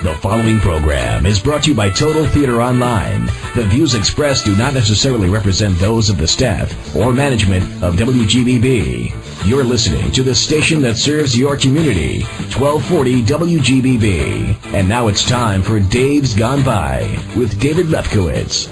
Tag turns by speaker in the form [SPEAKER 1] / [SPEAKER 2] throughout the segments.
[SPEAKER 1] The following program is brought to you by Total Theater Online. The views expressed do not necessarily represent those of the staff or management of WGBB. You're listening to the station that serves your community, 1240 WGBB. And now it's time for Dave's Gone By with David Lefkowitz.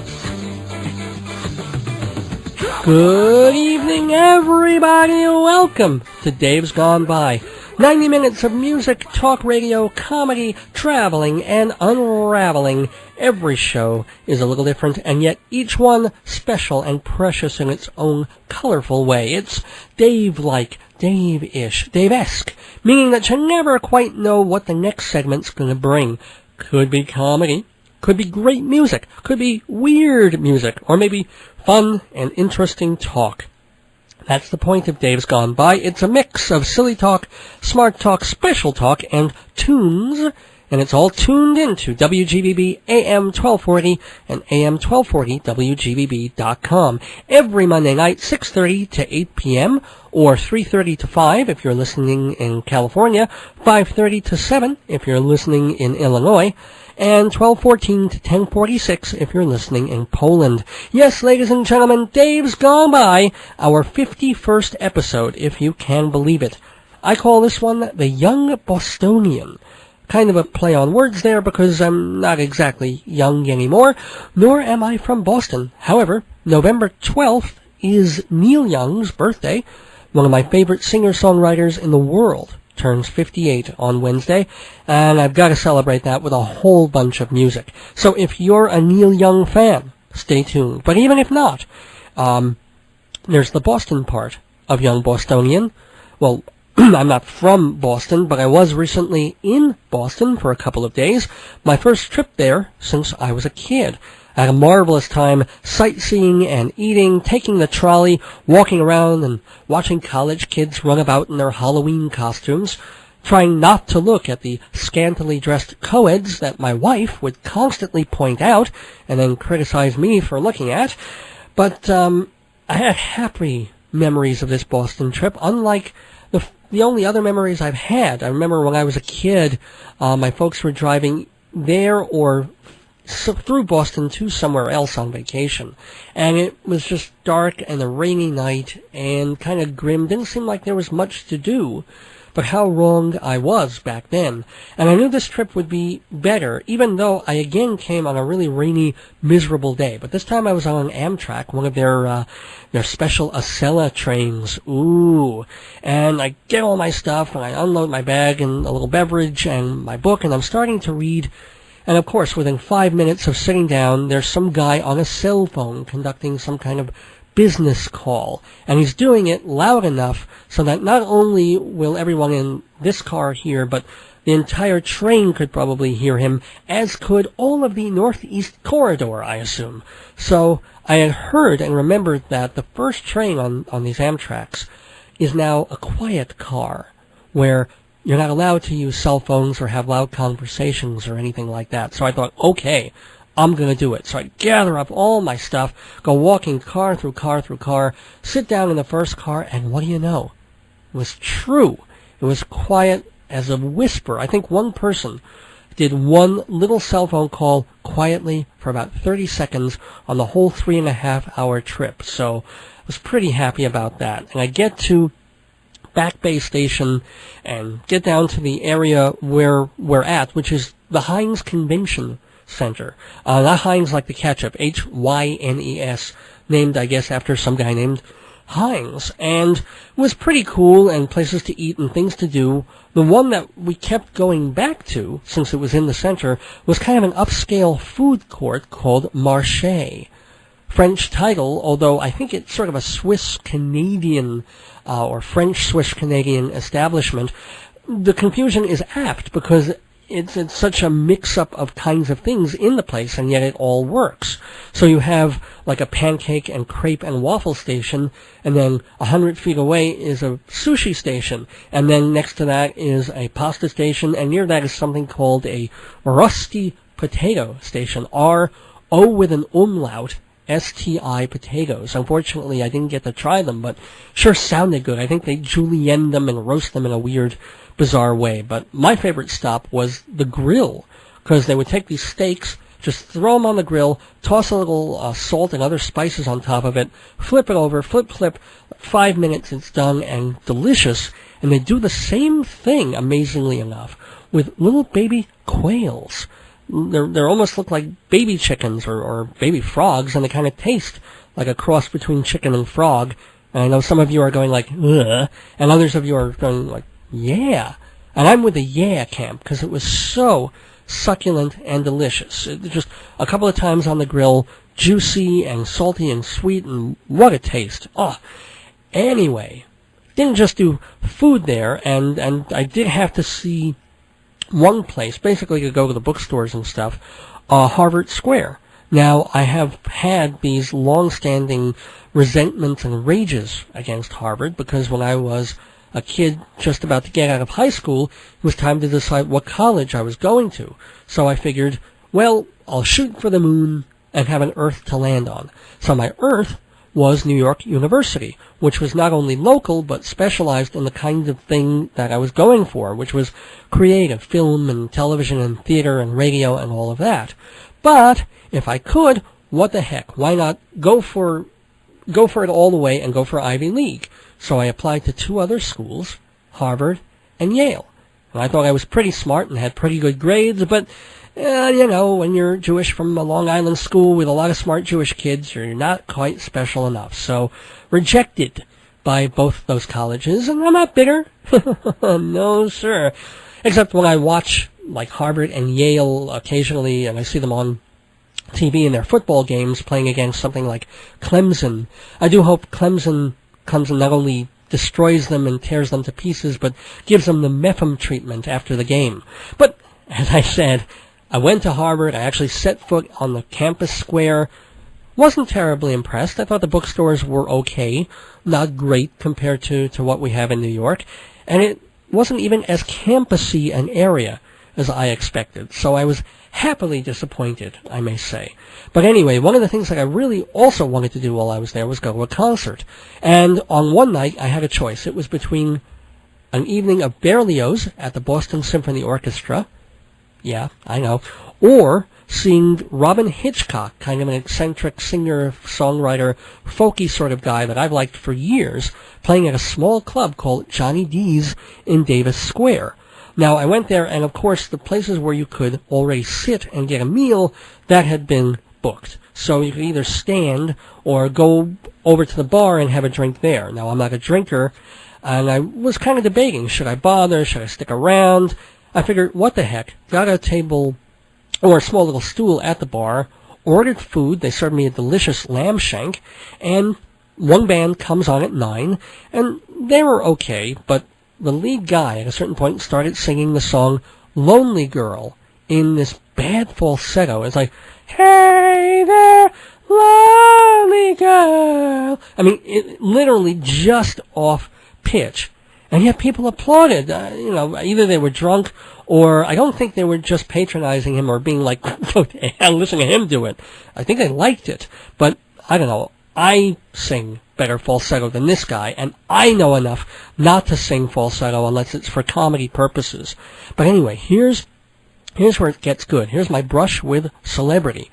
[SPEAKER 2] Good evening, everybody. Welcome to Dave's Gone By. 90 minutes of music, talk radio, comedy, traveling, and unraveling. Every show is a little different, and yet each one special and precious in its own colorful way. It's Dave-like, Dave-ish, Dave-esque, meaning that you never quite know what the next segment's going to bring. Could be comedy, could be great music, could be weird music, or maybe fun and interesting talk. That's the point of Dave's Gone By. It's a mix of silly talk, smart talk, special talk, and tunes, and it's all tuned into WGBB-AM 1240 and AM 1240 WGBB.com every Monday night, 6:30 to 8 p.m., or 3:30 to 5 if you're listening in California, 5:30 to 7 if you're listening in Illinois, and 12:14 to 10:46 if you're listening in Poland. Yes, ladies and gentlemen, Dave's Gone By, our 51st episode, if you can believe it. I call this one the Young Bostonian. Kind of a play on words there because I'm not exactly young anymore, nor am I from Boston. However, November 12th is Neil Young's birthday. One of my favorite singer-songwriters in the world turns 58 on Wednesday, and I've got to celebrate that with a whole bunch of music. So if you're a Neil Young fan, stay tuned. But even if not, there's the Boston part of Young Bostonian. Well, I'm not from Boston, but I was recently in Boston for a couple of days. My first trip there since I was a kid. I had a marvelous time sightseeing and eating, taking the trolley, walking around and watching college kids run about in their Halloween costumes, trying not to look at the scantily dressed co-eds that my wife would constantly point out and then criticize me for looking at. But I had happy memories of this Boston trip, unlike the only other memories I've had. I remember when I was a kid, my folks were driving there or through Boston to somewhere else on vacation, and it was just dark and a rainy night and kind of grim. Didn't seem like there was much to do, but how wrong I was back then. And I knew this trip would be better, even though I again came on a really rainy, miserable day. But this time I was on Amtrak, one of their special Acela trains. Ooh. And I get all my stuff, and I unload my bag and a little beverage and my book, and I'm starting to read. And of course, within 5 minutes of sitting down, there's some guy on a cell phone conducting some kind of business call. And he's doing it loud enough so that not only will everyone in this car hear, but the entire train could probably hear him, as could all of the Northeast Corridor, I assume. So I had heard and remembered that the first train on these Amtraks is now a quiet car, where you're not allowed to use cell phones or have loud conversations or anything like that. So I thought, okay, I'm going to do it. So I gather up all my stuff, go walking car through car through car, sit down in the first car, and what do you know? It was true. It was quiet as a whisper. I think one person did one little cell phone call quietly for about 30 seconds on the whole 3.5-hour trip. So I was pretty happy about that. And I get to Back Bay Station and get down to the area where we're at, which is the Heinz Convention Center. Not Heinz like the ketchup, Hynes, named, I guess, after some guy named Heinz. And it was pretty cool, and places to eat and things to do. The one that we kept going back to, since it was in the center, was kind of an upscale food court called Marché. French title, although I think it's sort of a Swiss-Canadian or French-Swiss-Canadian establishment. The confusion is apt because it's such a mix-up of kinds of things in the place, and yet it all works. So you have like a pancake and crepe and waffle station, and then 100 feet away is a sushi station, and then next to that is a pasta station, and near that is something called a rusty potato station, R-O with an umlaut, STI potatoes. Unfortunately, I didn't get to try them, but sure sounded good. I think they julienne them and roast them in a weird, bizarre way. But my favorite stop was the grill because they would take these steaks, just throw them on the grill, toss a little salt and other spices on top of it, flip it over, flip, 5 minutes, it's done and delicious. And they do the same thing, amazingly enough, with little baby quails. They almost look like baby chickens or baby frogs, and they kind of taste like a cross between chicken and frog. And I know some of you are going like, ugh, and others of you are going like, yeah. And I'm with the yeah camp, because it was so succulent and delicious. Just a couple of times on the grill, juicy and salty and sweet, and what a taste. Oh, anyway, didn't just do food there, and I did have to see one place, basically to go to the bookstores and stuff, Harvard Square. Now, I have had these long-standing resentments and rages against Harvard, because when I was a kid just about to get out of high school, it was time to decide what college I was going to. So I figured, well, I'll shoot for the moon and have an Earth to land on. So my Earth was New York University, which was not only local, but specialized in the kind of thing that I was going for, which was creative, film and television and theater and radio and all of that. But if I could, what the heck? Why not go for it all the way and go for Ivy League? So I applied to 2 other schools, Harvard and Yale. And I thought I was pretty smart and had pretty good grades, but, when you're Jewish from a Long Island school with a lot of smart Jewish kids, you're not quite special enough. So, rejected by both those colleges, and I'm not bitter. No, sir. Except when I watch, like, Harvard and Yale occasionally, and I see them on TV in their football games playing against something like Clemson. I do hope Clemson comes and not only destroys them and tears them to pieces, but gives them the Mepham treatment after the game. But, as I said, I went to Harvard. I actually set foot on the campus square. Wasn't terribly impressed. I thought the bookstores were okay. Not great compared to what we have in New York. And it wasn't even as campusy an area as I expected. So I was happily disappointed, I may say. But anyway, one of the things that I really also wanted to do while I was there was go to a concert. And on one night, I had a choice. It was between an evening of Berlioz at the Boston Symphony Orchestra, yeah, I know, or seeing Robyn Hitchcock, kind of an eccentric singer, songwriter, folky sort of guy that I've liked for years, playing at a small club called Johnny D's in Davis Square. Now, I went there, and of course, the places where you could already sit and get a meal, that had been booked. So you could either stand or go over to the bar and have a drink there. Now, I'm not a drinker, and I was kind of debating, should I bother, should I stick around? I figured, what the heck, got a table or a small little stool at the bar, ordered food, they served me a delicious lamb shank, and one band comes on at 9, and they were okay, but the lead guy at a certain point started singing the song Lonely Girl in this bad falsetto. It's like, hey there, lonely girl. I mean, it literally just off pitch. And yet people applauded. Either they were drunk or I don't think they were just patronizing him or being like, listen to him do it. I think they liked it. But I don't know. I sing better falsetto than this guy, and I know enough not to sing falsetto unless it's for comedy purposes. But anyway, here's where it gets good. Here's my brush with celebrity.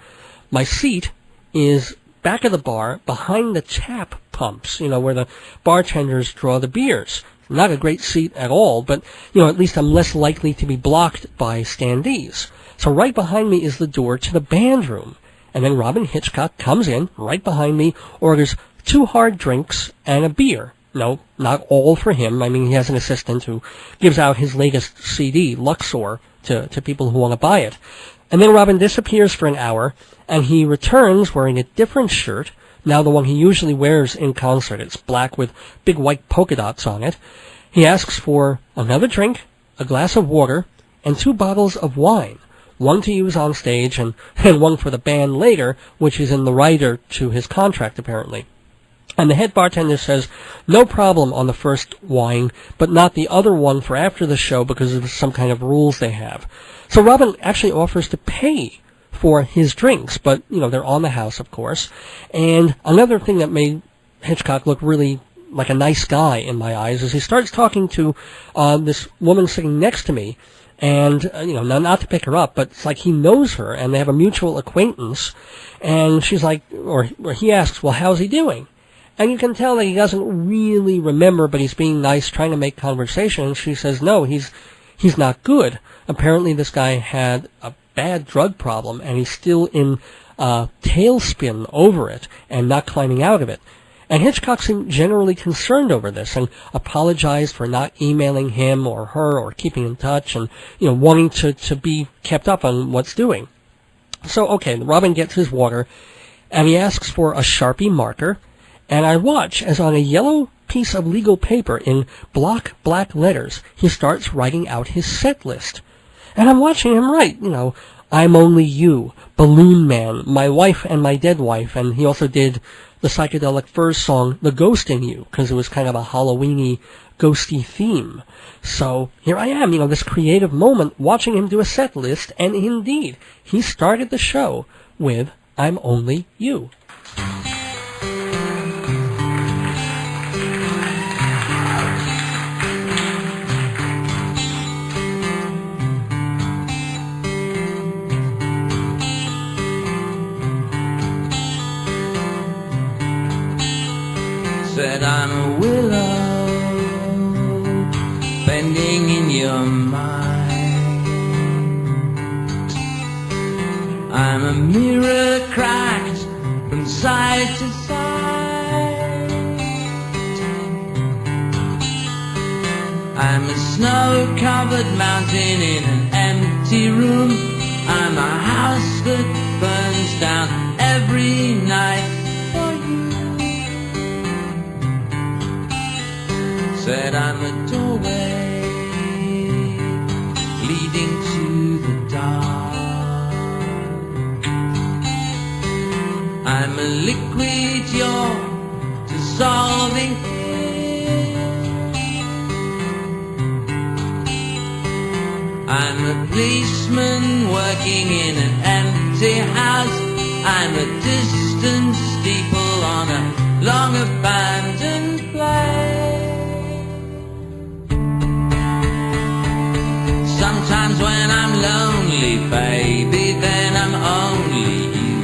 [SPEAKER 2] My seat is back of the bar, behind the tap pumps, where the bartenders draw the beers. Not a great seat at all, but, at least I'm less likely to be blocked by standees. So right behind me is the door to the band room. And then Robyn Hitchcock comes in, right behind me, orders 2 hard drinks and a beer. No, not all for him. I mean, he has an assistant who gives out his latest CD, Luxor, to people who want to buy it. And then Robyn disappears for an hour, and he returns wearing a different shirt, now the one he usually wears in concert. It's black with big white polka dots on it. He asks for another drink, a glass of water, and 2 bottles of wine. One to use on stage and one for the band later, which is in the rider to his contract, apparently. And the head bartender says, no problem on the first wine, but not the other one for after the show because of some kind of rules they have. So Robyn actually offers to pay for his drinks, but, they're on the house, of course. And another thing that made Hitchcock look really like a nice guy in my eyes is he starts talking to this woman sitting next to me, And, not to pick her up, but it's like he knows her, and they have a mutual acquaintance. And she's like, or he asks, well, how's he doing? And you can tell that he doesn't really remember, but he's being nice, trying to make conversation. And she says, no, he's not good. Apparently this guy had a bad drug problem, and he's still in a tailspin over it, and not climbing out of it. And Hitchcock seemed generally concerned over this and apologized for not emailing him or her or keeping in touch and, wanting to be kept up on what's doing. So, okay, Robyn gets his water and he asks for a Sharpie marker, and I watch as on a yellow piece of legal paper in block black letters, he starts writing out his set list. And I'm watching him write, I'm Only You, Balloon Man, My Wife and My Dead Wife, and he also did the psychedelic Furs song, The Ghost in You, because it was kind of a Halloween-y, ghosty theme. So here I am, this creative moment, watching him do a set list, and indeed, he started the show with I'm Only You.
[SPEAKER 3] Said I'm a willow bending in your mind. I'm a mirror cracked from side to side. I'm a snow-covered mountain in an empty room. I'm a house that burns down every night. Said I'm a doorway leading to the dark. I'm a liquid you're dissolving in. I'm a policeman working in an empty house. I'm a distant steeple on a long abandoned place. Sometimes when I'm lonely, baby, then I'm only you.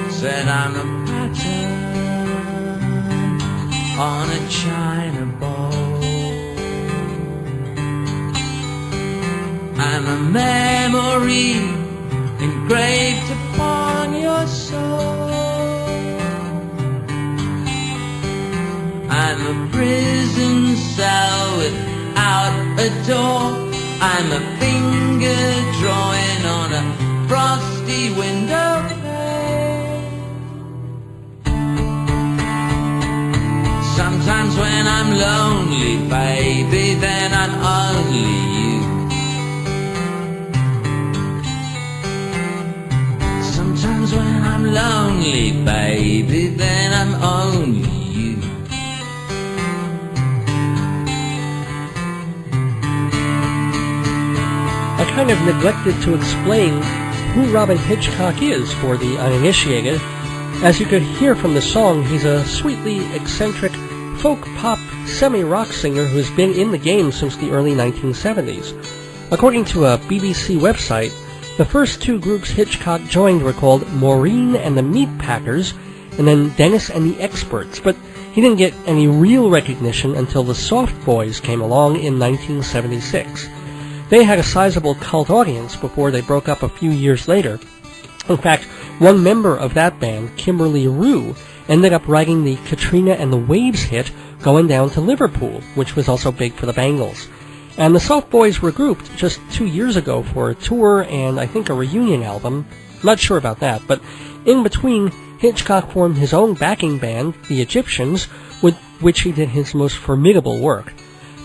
[SPEAKER 3] Said I'm a pattern on a china bowl. I'm a memory engraved upon your soul. I'm a prison cell without a door. I'm a finger drawing on a frosty window pane. Sometimes when I'm lonely, baby, then I'm only you. Sometimes when I'm lonely, baby, then I'm only you.
[SPEAKER 2] I kind of neglected to explain who Robyn Hitchcock is for the uninitiated. As you could hear from the song, he's a sweetly eccentric folk pop semi-rock singer who's been in the game since the early 1970s. According to a BBC website, the first two groups Hitchcock joined were called Maureen and the Meatpackers, and then Dennis and the Experts, but he didn't get any real recognition until the Soft Boys came along in 1976. They had a sizable cult audience before they broke up a few years later. In fact, one member of that band, Kimberly Rue, ended up writing the Katrina and the Waves hit Going Down to Liverpool, which was also big for the Bangles. And the Soft Boys regrouped just 2 years ago for a tour and I think a reunion album. Not sure about that, but in between, Hitchcock formed his own backing band, the Egyptians, with which he did his most formidable work.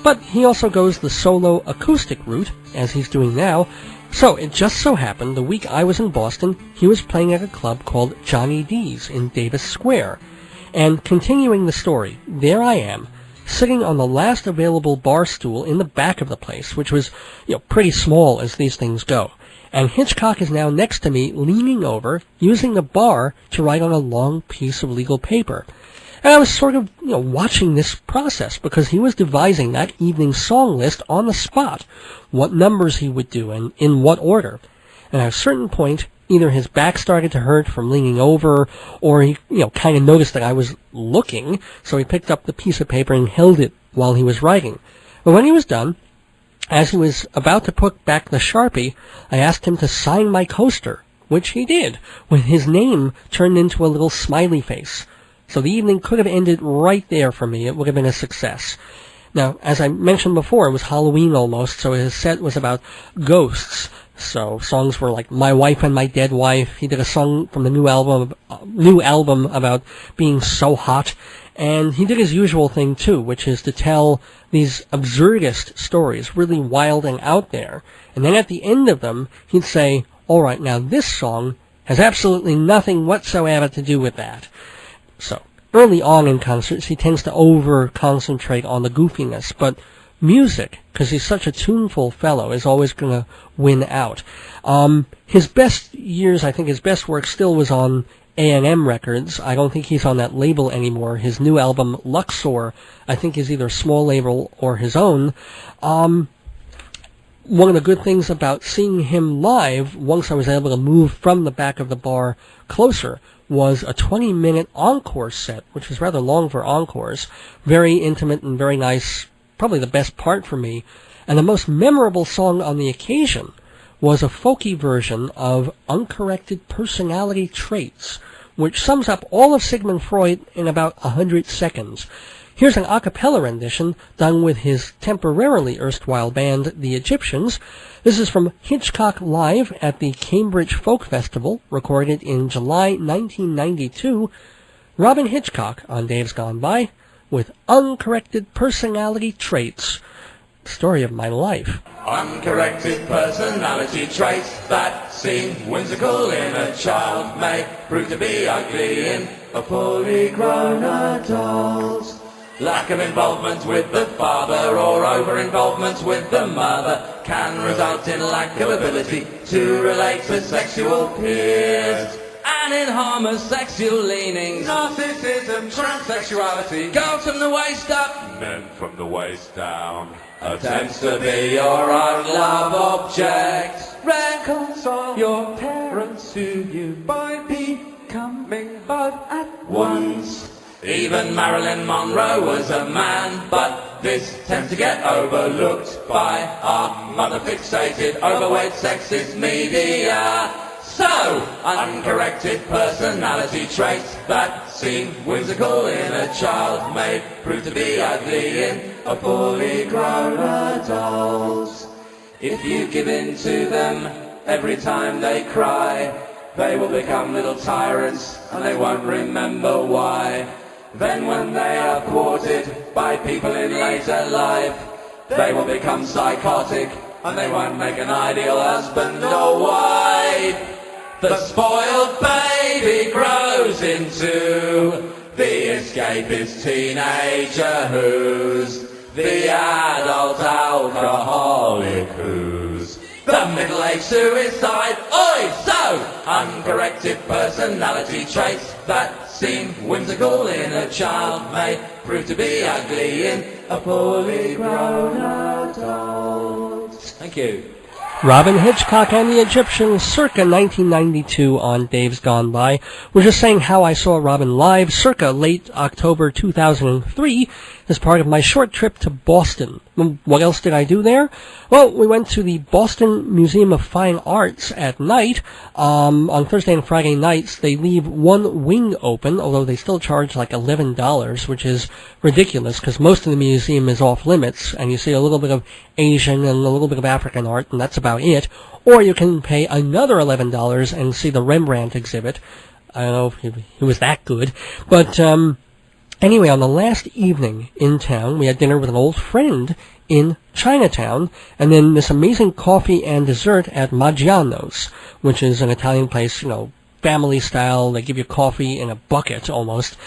[SPEAKER 2] But he also goes the solo acoustic route, as he's doing now. So it just so happened the week I was in Boston, he was playing at a club called Johnny D's in Davis Square. And continuing the story, there I am, sitting on the last available bar stool in the back of the place, which was, pretty small as these things go. And Hitchcock is now next to me, leaning over, using the bar to write on a long piece of legal paper. And I was sort of, watching this process because he was devising that evening song list on the spot, what numbers he would do and in what order. And at a certain point, either his back started to hurt from leaning over, or he, kind of noticed that I was looking, so he picked up the piece of paper and held it while he was writing. But when he was done, as he was about to put back the Sharpie, I asked him to sign my coaster, which he did, with his name turned into a little smiley face. So the evening could have ended right there for me. It would have been a success. Now, as I mentioned before, it was Halloween almost, so his set was about ghosts. So songs were like My Wife and My Dead Wife. He did a song from the new album about being so hot. And he did his usual thing too, which is to tell these absurdist stories, really wild and out there. And then at the end of them, he'd say, all right, now this song has absolutely nothing whatsoever to do with that. So, early on in concerts, he tends to over-concentrate on the goofiness, but music, because he's such a tuneful fellow, is always going to win out. His best years, I think his best work still was on A&M Records. I don't think he's on that label anymore. His new album, Luxor, I think is either small label or his own. One of the good things about seeing him live, once I was able to move from the back of the bar closer, was a 20-minute encore set, which was rather long for encores. Very intimate and very nice, probably the best part for me. And the most memorable song on the occasion was a folky version of Uncorrected Personality Traits, which sums up all of Sigmund Freud in about 100 seconds. Here's an a cappella rendition done with his temporarily erstwhile band, the Egyptians. This is from Hitchcock Live at the Cambridge Folk Festival, recorded in July 1992. Robyn Hitchcock on Dave's Gone By with Uncorrected Personality Traits. Story of my life.
[SPEAKER 3] Uncorrected personality traits that seem whimsical in a child may prove to be ugly in a fully grown adult. Lack of involvement with the father or over-involvement with the mother can result in lack of ability to relate to sexual peers. And in homosexual leanings, narcissism, transsexuality, girls from the waist up, men from the waist down, attempts to be your own love object. Reconcile your parents to you by becoming both at once. Even Marilyn Monroe was a man, but this tends to get overlooked by our mother-fixated, overweight, sexist media. So, uncorrected personality traits that seem whimsical in a child may prove to be ugly in a fully grown adult. If you give in to them every time they cry, they will become little tyrants and they won't remember why. Then when they are thwarted by people in later life, they will become psychotic and they won't make an ideal husband or wife. The spoiled baby grows into the escapist teenager who's the adult alcoholic who's the middle-aged suicide. Oi! So, uncorrected personality traits that seem whimsical in a child may prove to be ugly in a fully grown adult. Thank you.
[SPEAKER 2] Robyn Hitchcock and the Egyptians, circa 1992 on Dave's Gone By. We're just saying how I saw Robyn live, circa late October 2003, as part of my short trip to Boston. What else did I do there? Well, we went to the Boston Museum of Fine Arts at night. On Thursday and Friday nights, they leave one wing open, although they still charge like $11, which is ridiculous, because most of the museum is off limits, and you see a little bit of Asian and a little bit of African art, and that's about it. Or you can pay another $11 and see the Rembrandt exhibit. I don't know if he was that good, but anyway, on the last evening in town, we had dinner with an old friend in Chinatown, and then this amazing coffee and dessert at Maggiano's, which is an Italian place, family style. They give you coffee in a bucket almost.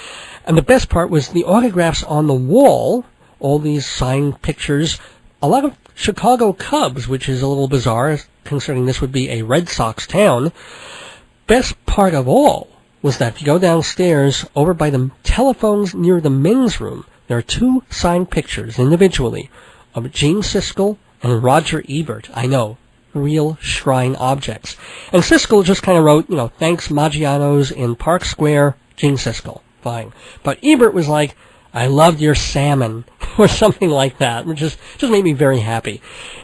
[SPEAKER 2] And the best part was the autographs on the wall, all these signed pictures, a lot of Chicago Cubs, which is a little bizarre, considering this would be a Red Sox town. Best part of all was that if you go downstairs over by the telephones near the men's room, there are two signed pictures individually of Gene Siskel and Roger Ebert. I know, real shrine objects. And Siskel just kind of wrote, thanks Maggiano's in Park Square, Gene Siskel. Fine. But Ebert was like, I loved your salmon, or something like that, which just made me very happy.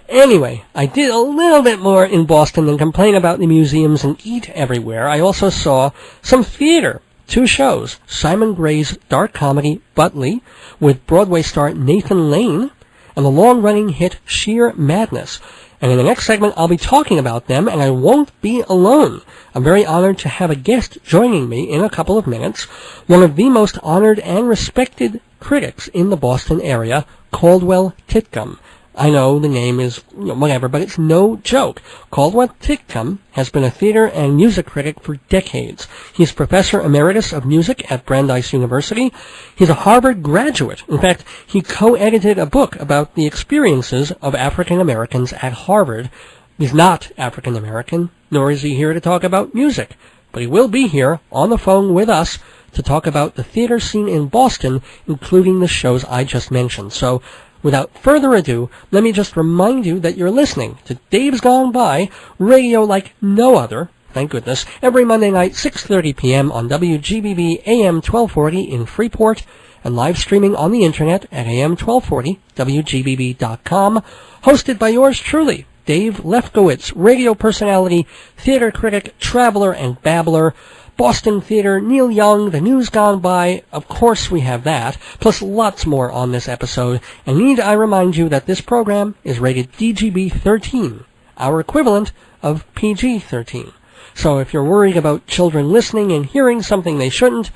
[SPEAKER 2] Anyway, I did a little bit more in Boston than complain about the museums and eat everywhere. I also saw some theater. 2 shows. Simon Gray's dark comedy, Butley, with Broadway star Nathan Lane, and the long-running hit Shear Madness. And in the next segment, I'll be talking about them, and I won't be alone. I'm very honored to have a guest joining me in a couple of minutes, one of the most honored and respected critics in the Boston area, Caldwell Titcomb. I know the name is whatever, but it's no joke. Caldwell Titcomb has been a theater and music critic for decades. He's professor emeritus of music at Brandeis University. He's a Harvard graduate. In fact, he co-edited a book about the experiences of African Americans at Harvard. He's not African American, nor is he here to talk about music, but he will be here on the phone with us to talk about the theater scene in Boston, including the shows I just mentioned. So, without further ado, let me just remind you that you're listening to Dave's Gone By, radio like no other, thank goodness, every Monday night, 6:30 p.m. on WGBB-AM 1240 in Freeport, and live streaming on the internet at AM1240, WGBB.com, hosted by yours truly, Dave Lefkowitz, radio personality, theater critic, traveler, and babbler. Boston Theater, Neil Young, The News Gone By, of course we have that, plus lots more on this episode. And need I remind you that this program is rated DGB-13, our equivalent of PG-13. So if you're worried about children listening and hearing something they shouldn't,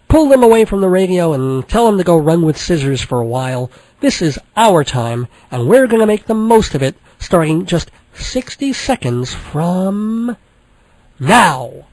[SPEAKER 2] pull them away from the radio and tell them to go run with scissors for a while. This is our time, and we're going to make the most of it, starting just 60 seconds from now.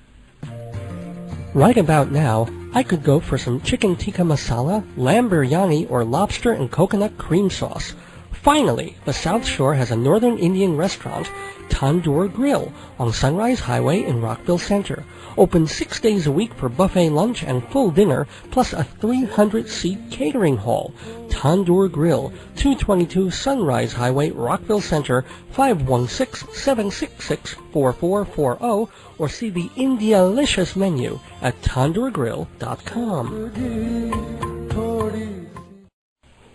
[SPEAKER 2] Right about now, I could go for some chicken tikka masala, lamb biryani, or lobster and coconut cream sauce. Finally, the South Shore has a Northern Indian restaurant, Tandoor Grill, on Sunrise Highway in Rockville Center. Open 6 days a week for buffet lunch and full dinner, plus a 300-seat catering hall. Tandoor Grill, 222 Sunrise Highway, Rockville Center, 516-766-4440, or see the Indialicious menu at tandoorgrill.com.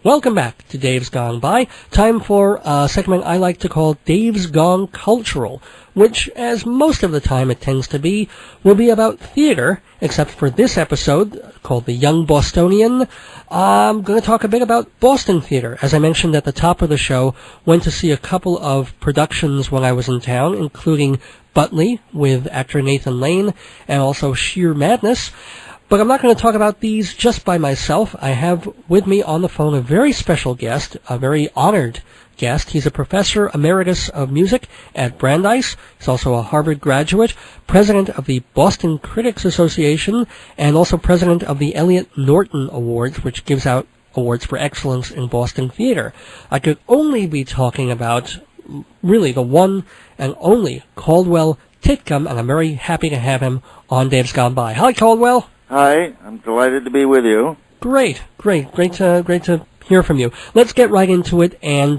[SPEAKER 2] Welcome back to Dave's Gone By. Time for a segment I like to call Dave's Gone Cultural, which, as most of the time it tends to be, will be about theater, except for this episode, called The Young Bostonian. I'm going to talk a bit about Boston theater. As I mentioned at the top of the show, went to see a couple of productions when I was in town, including Butley with actor Nathan Lane, and also Shear Madness. But I'm not going to talk about these just by myself. I have with me on the phone a very special guest, a very honored guest. He's a professor emeritus of music at Brandeis. He's also a Harvard graduate, president of the Boston Critics Association, and also president of the Elliot Norton Awards, which gives out awards for excellence in Boston theater. I could only be talking about really the one and only Caldwell Titcomb, and I'm very happy to have him on Dave's Gone By. Hi, Caldwell.
[SPEAKER 4] Hi, I'm delighted to be with you.
[SPEAKER 2] Great to hear from you. Let's get right into it. And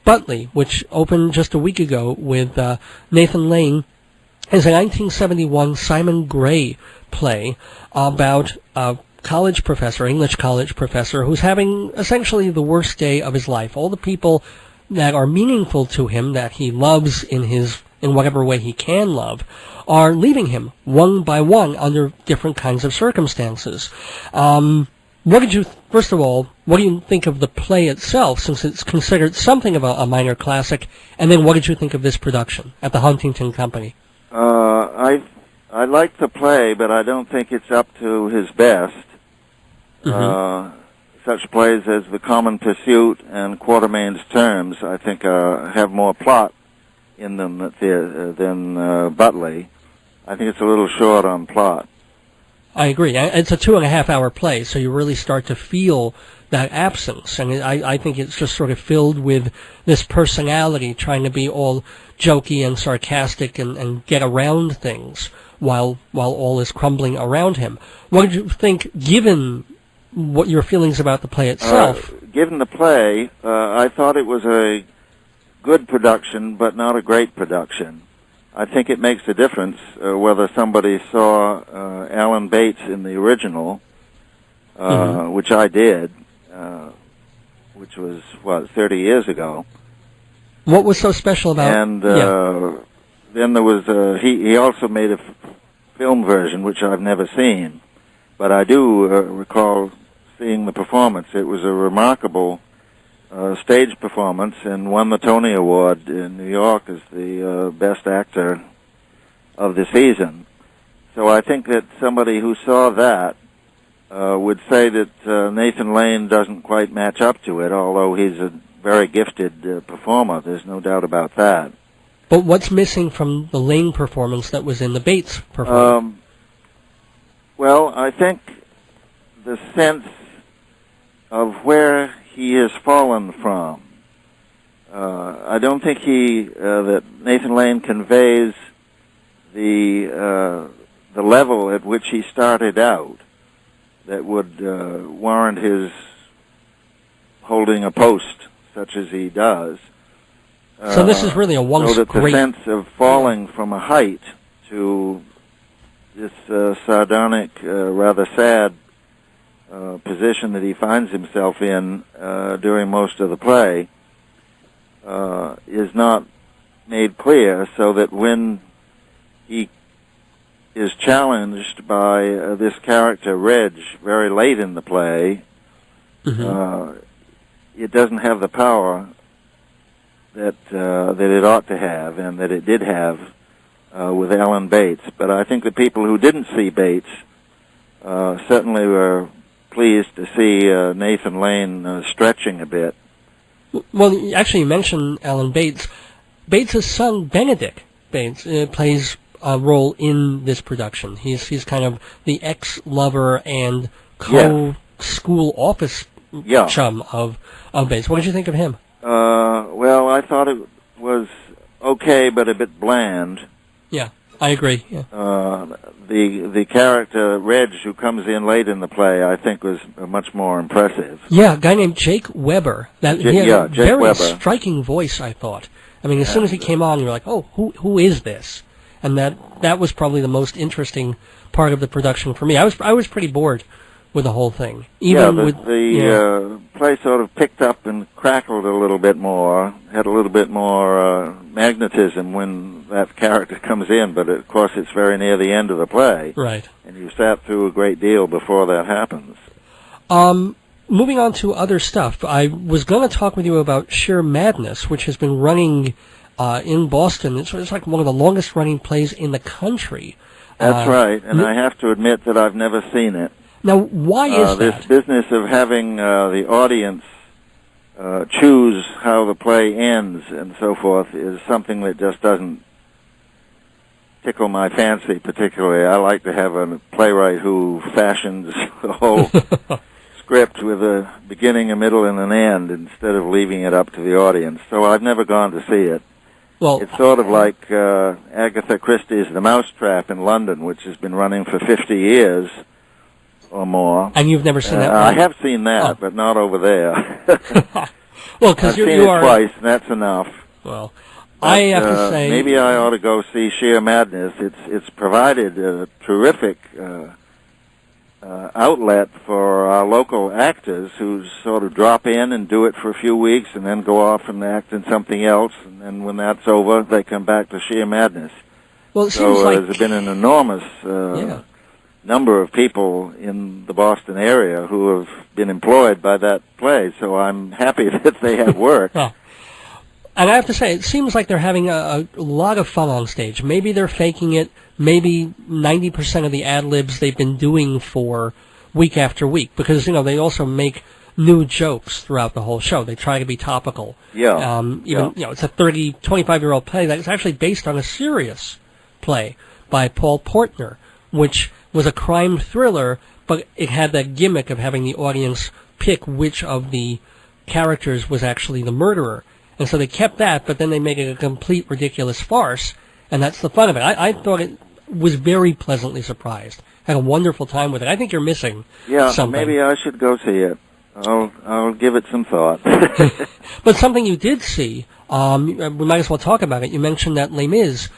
[SPEAKER 2] Butley, which opened just a week ago with Nathan Lane, is a 1971 Simon Gray play about a college professor, English college professor, who's having essentially the worst day of his life. All the people that are meaningful to him, that he loves in whatever way he can love, are leaving him one by one under different kinds of circumstances. First of all, what do you think of the play itself, since it's considered something of a minor classic? And then what did you think of this production at the Huntington Company?
[SPEAKER 4] I like the play, but I don't think it's up to his best. Mm-hmm. Such plays as The Common Pursuit and Quatermain's Terms, I think, have more plot in them than Butley. I think it's a little short on plot.
[SPEAKER 2] I agree. It's a 2.5-hour play, so you really start to feel that absence. And I think it's just sort of filled with this personality trying to be all jokey and sarcastic and get around things. while all is crumbling around him. What did you think, given what your feelings about the play itself?
[SPEAKER 4] Given the play, I thought it was a good production, but not a great production. I think it makes a difference whether somebody saw Alan Bates in the original, which I did, which was, 30 years ago.
[SPEAKER 2] What was so special about...
[SPEAKER 4] And then there was... he also made a film version, which I've never seen. But I do recall seeing the performance. It was a remarkable stage performance and won the Tony Award in New York as the best actor of the season. So I think that somebody who saw that would say that Nathan Lane doesn't quite match up to it, although he's a very gifted performer. There's no doubt about that.
[SPEAKER 2] But what's missing from the Lane performance that was in the Bates performance?
[SPEAKER 4] Well, I think the sense of where he has fallen from. I don't think that Nathan Lane conveys the level at which he started out that would warrant his holding a post such as he does.
[SPEAKER 2] So this is really a once
[SPEAKER 4] so that
[SPEAKER 2] great...
[SPEAKER 4] the sense of falling from a height to this sardonic, rather sad position that he finds himself in during most of the play is not made clear, so that when he is challenged by this character, Reg, very late in the play, it doesn't have the power that it ought to have and that it did have with Alan Bates. But I think the people who didn't see Bates certainly were pleased to see Nathan Lane stretching a bit.
[SPEAKER 2] Well, actually, you mentioned Alan Bates. Bates' son, Benedict Bates, plays a role in this production. He's kind of the ex-lover and co-school office chum of Bates. What did you think of him?
[SPEAKER 4] Well, I thought it was okay, but a bit bland.
[SPEAKER 2] Yeah, I agree. Yeah.
[SPEAKER 4] The character, Reg, who comes in late in the play, I think was much more impressive.
[SPEAKER 2] Yeah, a guy named Jake Weber. He had a very
[SPEAKER 4] Weber.
[SPEAKER 2] striking voice, I thought. I mean, as soon as he came on, you were like, oh, who is this? And that was probably the most interesting part of the production for me. I was pretty bored with the whole thing.
[SPEAKER 4] The play sort of picked up and crackled a little bit more, had a little bit more magnetism when that character comes in, but of course it's very near the end of the play.
[SPEAKER 2] Right.
[SPEAKER 4] And you sat through a great deal before that happens.
[SPEAKER 2] Moving on to other stuff, I was going to talk with you about Sheer Madness, which has been running in Boston. It's like one of the longest running plays in the country.
[SPEAKER 4] That's right, and I have to admit that I've never seen it.
[SPEAKER 2] Now, why is that?
[SPEAKER 4] This business of having the audience choose how the play ends and so forth is something that just doesn't tickle my fancy particularly. I like to have a playwright who fashions the whole script with a beginning, a middle, and an end instead of leaving it up to the audience. So I've never gone to see it.
[SPEAKER 2] Well,
[SPEAKER 4] it's sort of like Agatha Christie's The Mousetrap in London, which has been running for 50 years or more.
[SPEAKER 2] And you've never seen that one?
[SPEAKER 4] I have seen that, but not over there.
[SPEAKER 2] Well, because
[SPEAKER 4] I've seen it twice, and that's enough.
[SPEAKER 2] Well,
[SPEAKER 4] but,
[SPEAKER 2] I have to say...
[SPEAKER 4] maybe I ought to go see Sheer Madness. It's provided a terrific outlet for our local actors who sort of drop in and do it for a few weeks and then go off and act in something else, and then when that's over, they come back to Sheer Madness.
[SPEAKER 2] Well, it seems like...
[SPEAKER 4] there's been an enormous number of people in the Boston area who have been employed by that play, so I'm happy that they have work.
[SPEAKER 2] And I have to say, it seems like they're having a lot of fun on stage. Maybe they're faking it. Maybe 90% of the ad-libs they've been doing for week after week, because, they also make new jokes throughout the whole show. They try to be topical.
[SPEAKER 4] Yeah.
[SPEAKER 2] It's a 25-year-old play that's actually based on a serious play by Paul Portner, which was a crime thriller, but it had that gimmick of having the audience pick which of the characters was actually the murderer. And so they kept that, but then they make it a complete ridiculous farce, and that's the fun of it. I thought it was very pleasantly surprised. Had a wonderful time with it. I think you're missing something.
[SPEAKER 4] Maybe I should go see it. I'll give it some thought.
[SPEAKER 2] But something you did see, we might as well talk about it. You mentioned that Les Mis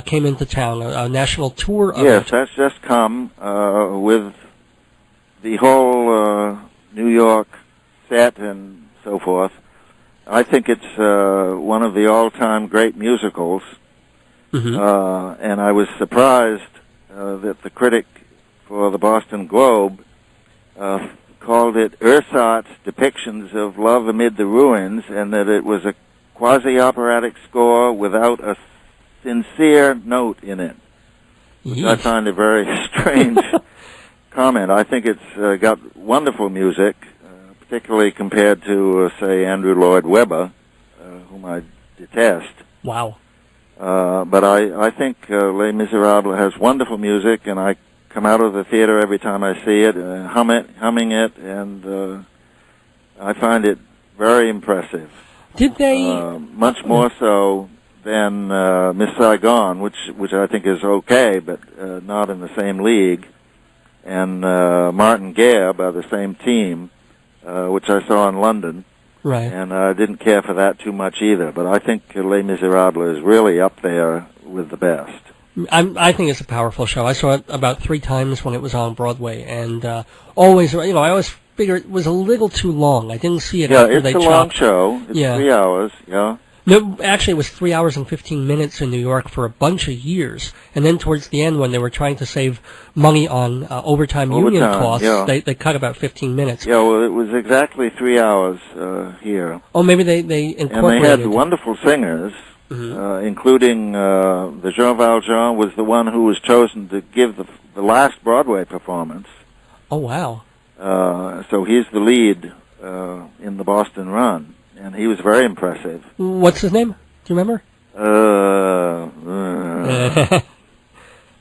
[SPEAKER 2] came into town, a national tour of
[SPEAKER 4] Yes,
[SPEAKER 2] it.
[SPEAKER 4] that's just come with the whole New York set and so forth. I think it's one of the all-time great musicals, and I was surprised that the critic for the Boston Globe called it ersatz depictions of love amid the ruins, and that it was a quasi-operatic score without a sincere note in it. Which I find a very strange comment. I think it's got wonderful music, particularly compared to, say, Andrew Lloyd Webber, whom I detest.
[SPEAKER 2] Wow.
[SPEAKER 4] But I think Les Miserables has wonderful music, and I come out of the theater every time I see it, humming it, and I find it very impressive.
[SPEAKER 2] Did they...
[SPEAKER 4] much more so than Miss Saigon, which I think is okay, but not in the same league, and Martin Guerre by the same team, which I saw in London.
[SPEAKER 2] Right.
[SPEAKER 4] And I didn't care for that too much either, but I think Les Miserables is really up there with the best.
[SPEAKER 2] I think it's a powerful show. I saw it about 3 times when it was on Broadway, and I always figured it was a little too long. I didn't see it after they chopped.
[SPEAKER 4] Yeah, it's a long show. It's 3 hours, yeah.
[SPEAKER 2] No, actually, it was 3 hours and 15 minutes in New York for a bunch of years. And then towards the end, when they were trying to save money on overtime union costs, they cut about 15 minutes.
[SPEAKER 4] Yeah, well, it was exactly 3 hours here.
[SPEAKER 2] Oh, maybe they incorporated...
[SPEAKER 4] And they had wonderful singers, including the Jean Valjean was the one who was chosen to give the last Broadway performance.
[SPEAKER 2] Oh, wow.
[SPEAKER 4] So he's the lead in the Boston run. And he was very impressive.
[SPEAKER 2] What's his name? Do you remember?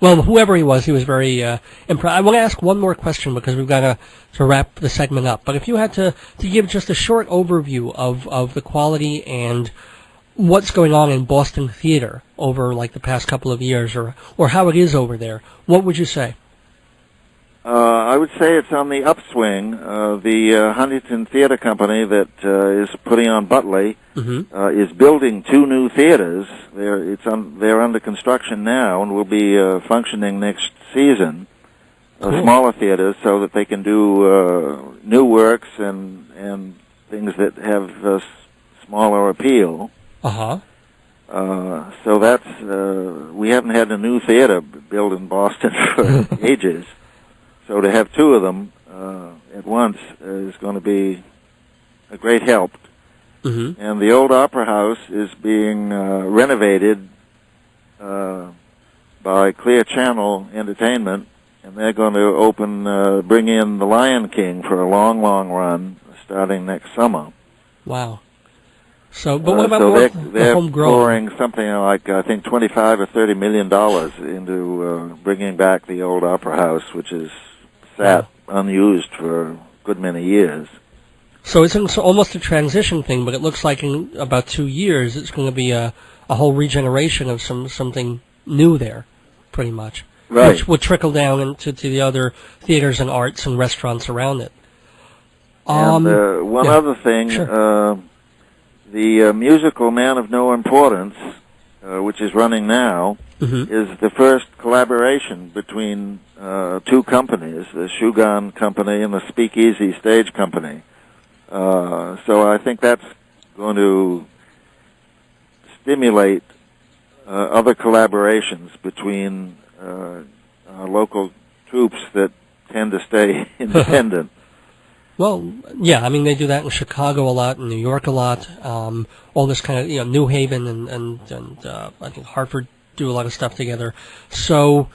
[SPEAKER 2] Well, whoever he was very impressive. I want to ask one more question because we've got to wrap the segment up. But if you had to give just a short overview of the quality and what's going on in Boston theater over like the past couple of years, or how it is over there, what would you say?
[SPEAKER 4] I would say it's on the upswing. The Huntington Theater Company that is putting on Butley is building 2 new theaters. They're under construction now and will be functioning next season. Smaller theaters, so that they can do new works and things that have smaller appeal. So that's we haven't had a new theater built in Boston for ages. So to have 2 of them at once is going to be a great help. And the old Opera House is being renovated by Clear Channel Entertainment, and they're going to bring in The Lion King for a long, long run starting next summer.
[SPEAKER 2] Wow. So, but what about
[SPEAKER 4] they're
[SPEAKER 2] homegrown?
[SPEAKER 4] pouring something like, I think, $25 or $30 million into bringing back the old Opera House, which is sat unused for a good many years.
[SPEAKER 2] So it's almost a transition thing, but it looks like in about 2 years it's going to be a whole regeneration of something new there, pretty much.
[SPEAKER 4] Right.
[SPEAKER 2] Which will trickle down into the other theaters and arts and restaurants around it.
[SPEAKER 4] And one other thing,
[SPEAKER 2] sure.
[SPEAKER 4] The musical Man of No Importance, which is running now, is the first collaboration between 2 companies, the Shugan Company and the Speakeasy Stage Company. So I think that's going to stimulate other collaborations between local troops that tend to stay independent.
[SPEAKER 2] Well, yeah, I mean, they do that in Chicago a lot, in New York a lot, all this kind of, New Haven and I think Hartford do a lot of stuff together. So,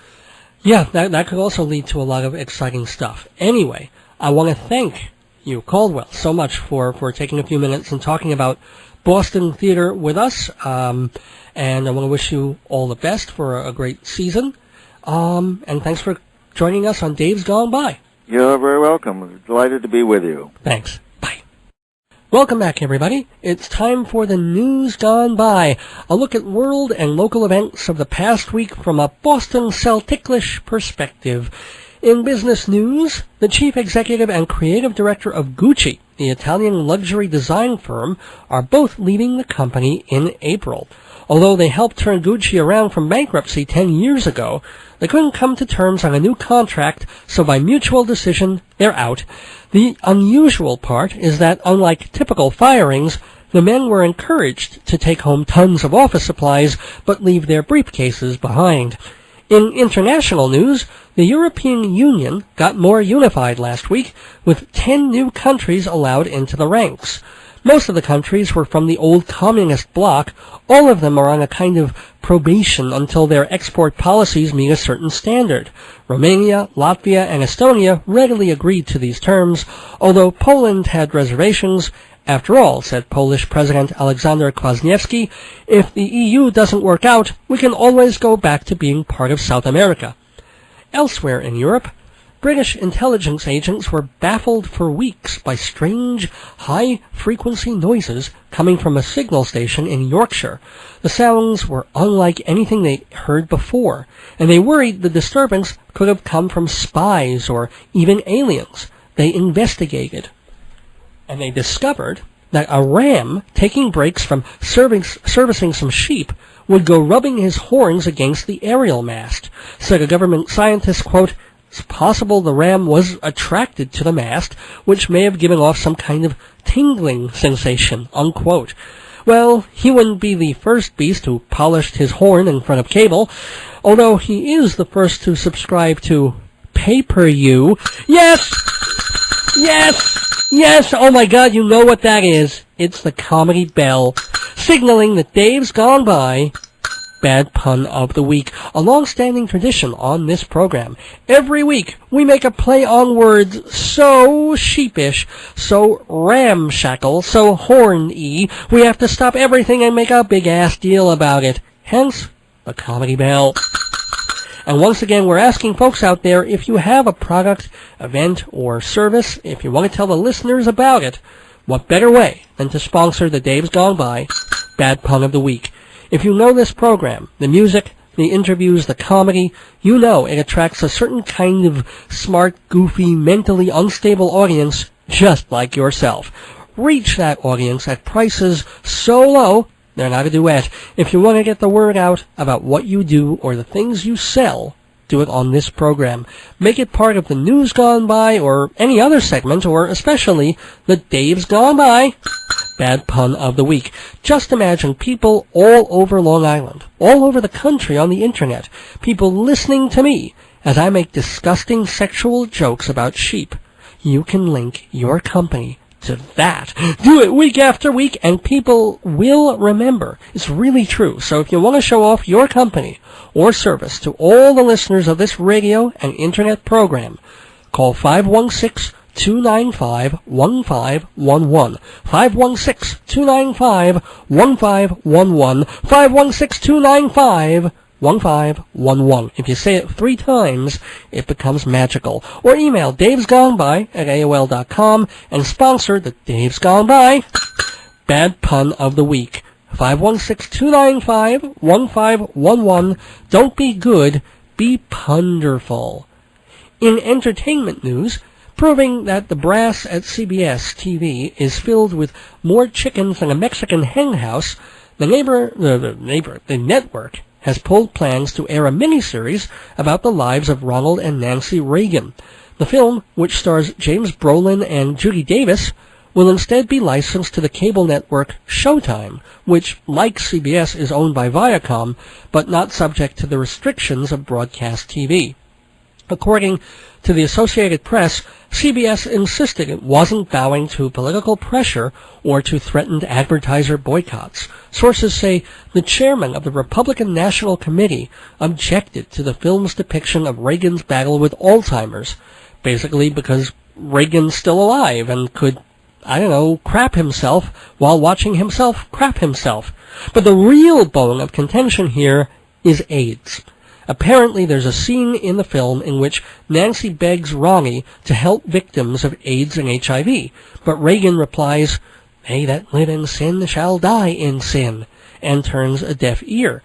[SPEAKER 2] yeah, that could also lead to a lot of exciting stuff. Anyway, I want to thank you, Caldwell, so much for taking a few minutes and talking about Boston theater with us, and I want to wish you all the best for a great season, and thanks for joining us on Dave's Gone By.
[SPEAKER 4] You're very welcome. Delighted to be with you.
[SPEAKER 2] Thanks. Bye. Welcome back, everybody. It's time for the News Gone By, a look at world and local events of the past week from a Boston Celtics perspective. In business news, the chief executive and creative director of Gucci, the Italian luxury design firm, are both leaving the company in April. Although they helped turn Gucci around from bankruptcy 10 years ago, they couldn't come to terms on a new contract, so by mutual decision, they're out. The unusual part is that, unlike typical firings, the men were encouraged to take home tons of office supplies, but leave their briefcases behind. In international news, the European Union got more unified last week, with 10 new countries allowed into the ranks. Most of the countries were from the old communist bloc. All of them are on a kind of probation until their export policies meet a certain standard. Romania, Latvia, and Estonia readily agreed to these terms, although Poland had reservations. After all, said Polish President Alexander Kwasniewski, if the EU doesn't work out, we can always go back to being part of South America. Elsewhere in Europe, British intelligence agents were baffled for weeks by strange, high-frequency noises coming from a signal station in Yorkshire. The sounds were unlike anything they heard before, and they worried the disturbance could have come from spies or even aliens. They investigated, and they discovered that a ram taking breaks from servicing some sheep would go rubbing his horns against the aerial mast. Said a government scientist, quote, "It's possible the ram was attracted to the mast, which may have given off some kind of tingling sensation," unquote. Well, he wouldn't be the first beast who polished his horn in front of cable, although he is the first to subscribe to pay-per-view. Yes! Yes! Yes! Oh my God, you know what that is. It's the comedy bell, signaling that Dave's gone by. Bad pun of the week, a long-standing tradition on this program. Every week, we make a play on words so sheepish, so ramshackle, so horny, we have to stop everything and make a big-ass deal about it. Hence, the comedy bell. And once again, we're asking folks out there, if you have a product, event, or service, if you want to tell the listeners about it, what better way than to sponsor the Dave's Gone By Bad Pun of the Week? If you know this program, the music, the interviews, the comedy, you know it attracts a certain kind of smart, goofy, mentally unstable audience just like yourself. Reach that audience at prices so low, they're not a duet. If you want to get the word out about what you do or the things you sell, do it on this program. Make it part of the News Gone By or any other segment, or especially the Dave's Gone By Bad Pun of the Week. Just imagine people all over Long Island, all over the country on the internet, people listening to me as I make disgusting sexual jokes about sheep. You can link your company to that. Do it week after week, and people will remember. It's really true. So if you want to show off your company or service to all the listeners of this radio and internet program, call 516-295-1511. 516-295-1511. 516-295-1511. If you say it 3 times, it becomes magical. Or email davesgoneby@aol.com and sponsor the Dave's Gone By Bad Pun of the Week. 516-295-1511. Don't be good, be punderful. In entertainment news, proving that the brass at CBS TV is filled with more chickens than a Mexican hen house, the network has pulled plans to air a miniseries about the lives of Ronald and Nancy Reagan. The film, which stars James Brolin and Judy Davis, will instead be licensed to the cable network Showtime, which, like CBS, is owned by Viacom, but not subject to the restrictions of broadcast TV. According to the Associated Press, CBS insisted it wasn't bowing to political pressure or to threatened advertiser boycotts. Sources say the chairman of the Republican National Committee objected to the film's depiction of Reagan's battle with Alzheimer's, basically because Reagan's still alive and could, crap himself while watching himself crap himself. But the real bone of contention here is AIDS. Apparently, there's a scene in the film in which Nancy begs Ronnie to help victims of AIDS and HIV, but Reagan replies, They that live in sin shall die in sin, and turns a deaf ear.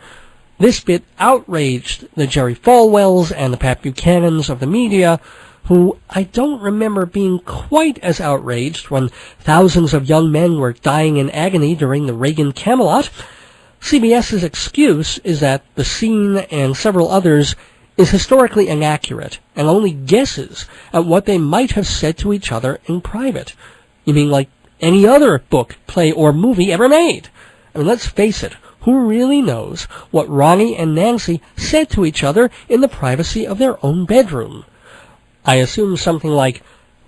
[SPEAKER 2] This bit outraged the Jerry Falwells and the Pat Buchanans of the media, who I don't remember being quite as outraged when thousands of young men were dying in agony during the Reagan Camelot. CBS's excuse is that the scene and several others is historically inaccurate and only guesses at what they might have said to each other in private. You mean like any other book, play, or movie ever made? I mean, let's face it, who really knows what Ronnie and Nancy said to each other in the privacy of their own bedroom? I assume something like,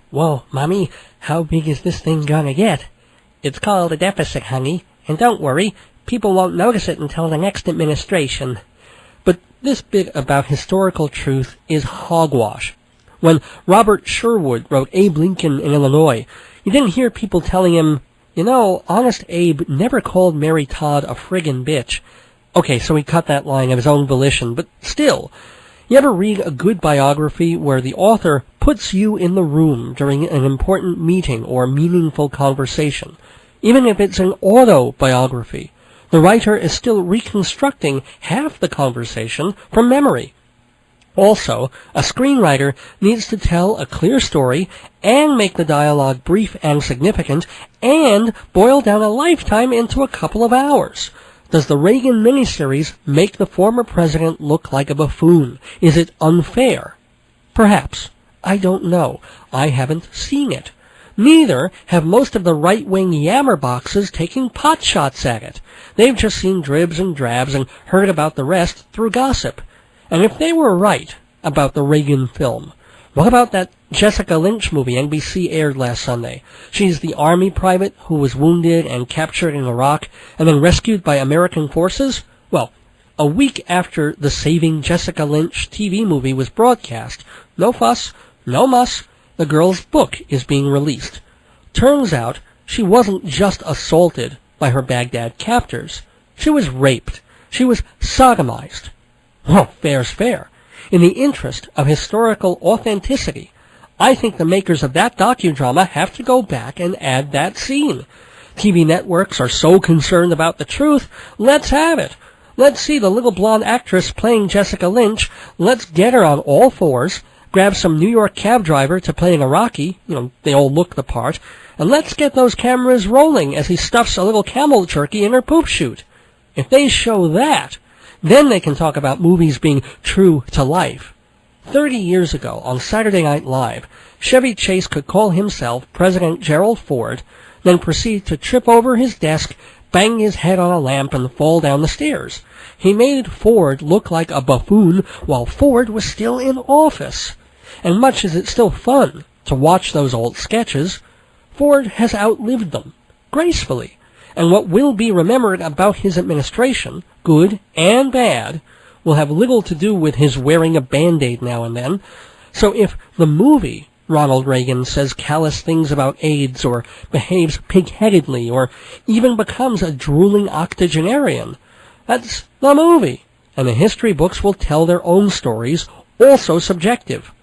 [SPEAKER 2] "Whoa, Mommy, how big is this thing gonna get? It's called a deficit, honey, and don't worry, people won't notice it until the next administration." But this bit about historical truth is hogwash. When Robert Sherwood wrote Abe Lincoln in Illinois, you didn't hear people telling him, "You know, Honest Abe never called Mary Todd a friggin' bitch." Okay, so he cut that line of his own volition, but still, you ever read a good biography where the author puts you in the room during an important meeting or meaningful conversation? Even if it's an autobiography, the writer is still reconstructing half the conversation from memory. Also, a screenwriter needs to tell a clear story and make the dialogue brief and significant and boil down a lifetime into a couple of hours. Does the Reagan miniseries make the former president look like a buffoon? Is it unfair? Perhaps. I don't know. I haven't seen it. Neither have most of the right-wing yammerboxes taking pot shots at it. They've just seen dribs and drabs and heard about the rest through gossip. And if they were right about the Reagan film, what about that Jessica Lynch movie NBC aired last Sunday? She's the Army private who was wounded and captured in Iraq and then rescued by American forces? Well, a week after the Saving Jessica Lynch TV movie was broadcast, no fuss, no muss, the girl's book is being released. Turns out she wasn't just assaulted by her Baghdad captors. She was raped. She was sodomized. Well, fair's fair. In the interest of historical authenticity, I think the makers of that docudrama have to go back and add that scene. TV networks are so concerned about the truth, let's have it. Let's see the little blonde actress playing Jessica Lynch. Let's get her on all fours, grab some New York cab driver to play an Iraqi, they all look the part, and let's get those cameras rolling as he stuffs a little camel turkey in her poop chute. If they show that, then they can talk about movies being true to life. 30 years ago, on Saturday Night Live, Chevy Chase could call himself President Gerald Ford, then proceed to trip over his desk, bang his head on a lamp, and fall down the stairs. He made Ford look like a buffoon while Ford was still in office. And much as it's still fun to watch those old sketches, Ford has outlived them, gracefully. And what will be remembered about his administration, good and bad, will have little to do with his wearing a Band-Aid now and then. So if the movie Ronald Reagan says callous things about AIDS or behaves pig-headedly or even becomes a drooling octogenarian, that's the movie. And the history books will tell their own stories, also subjective.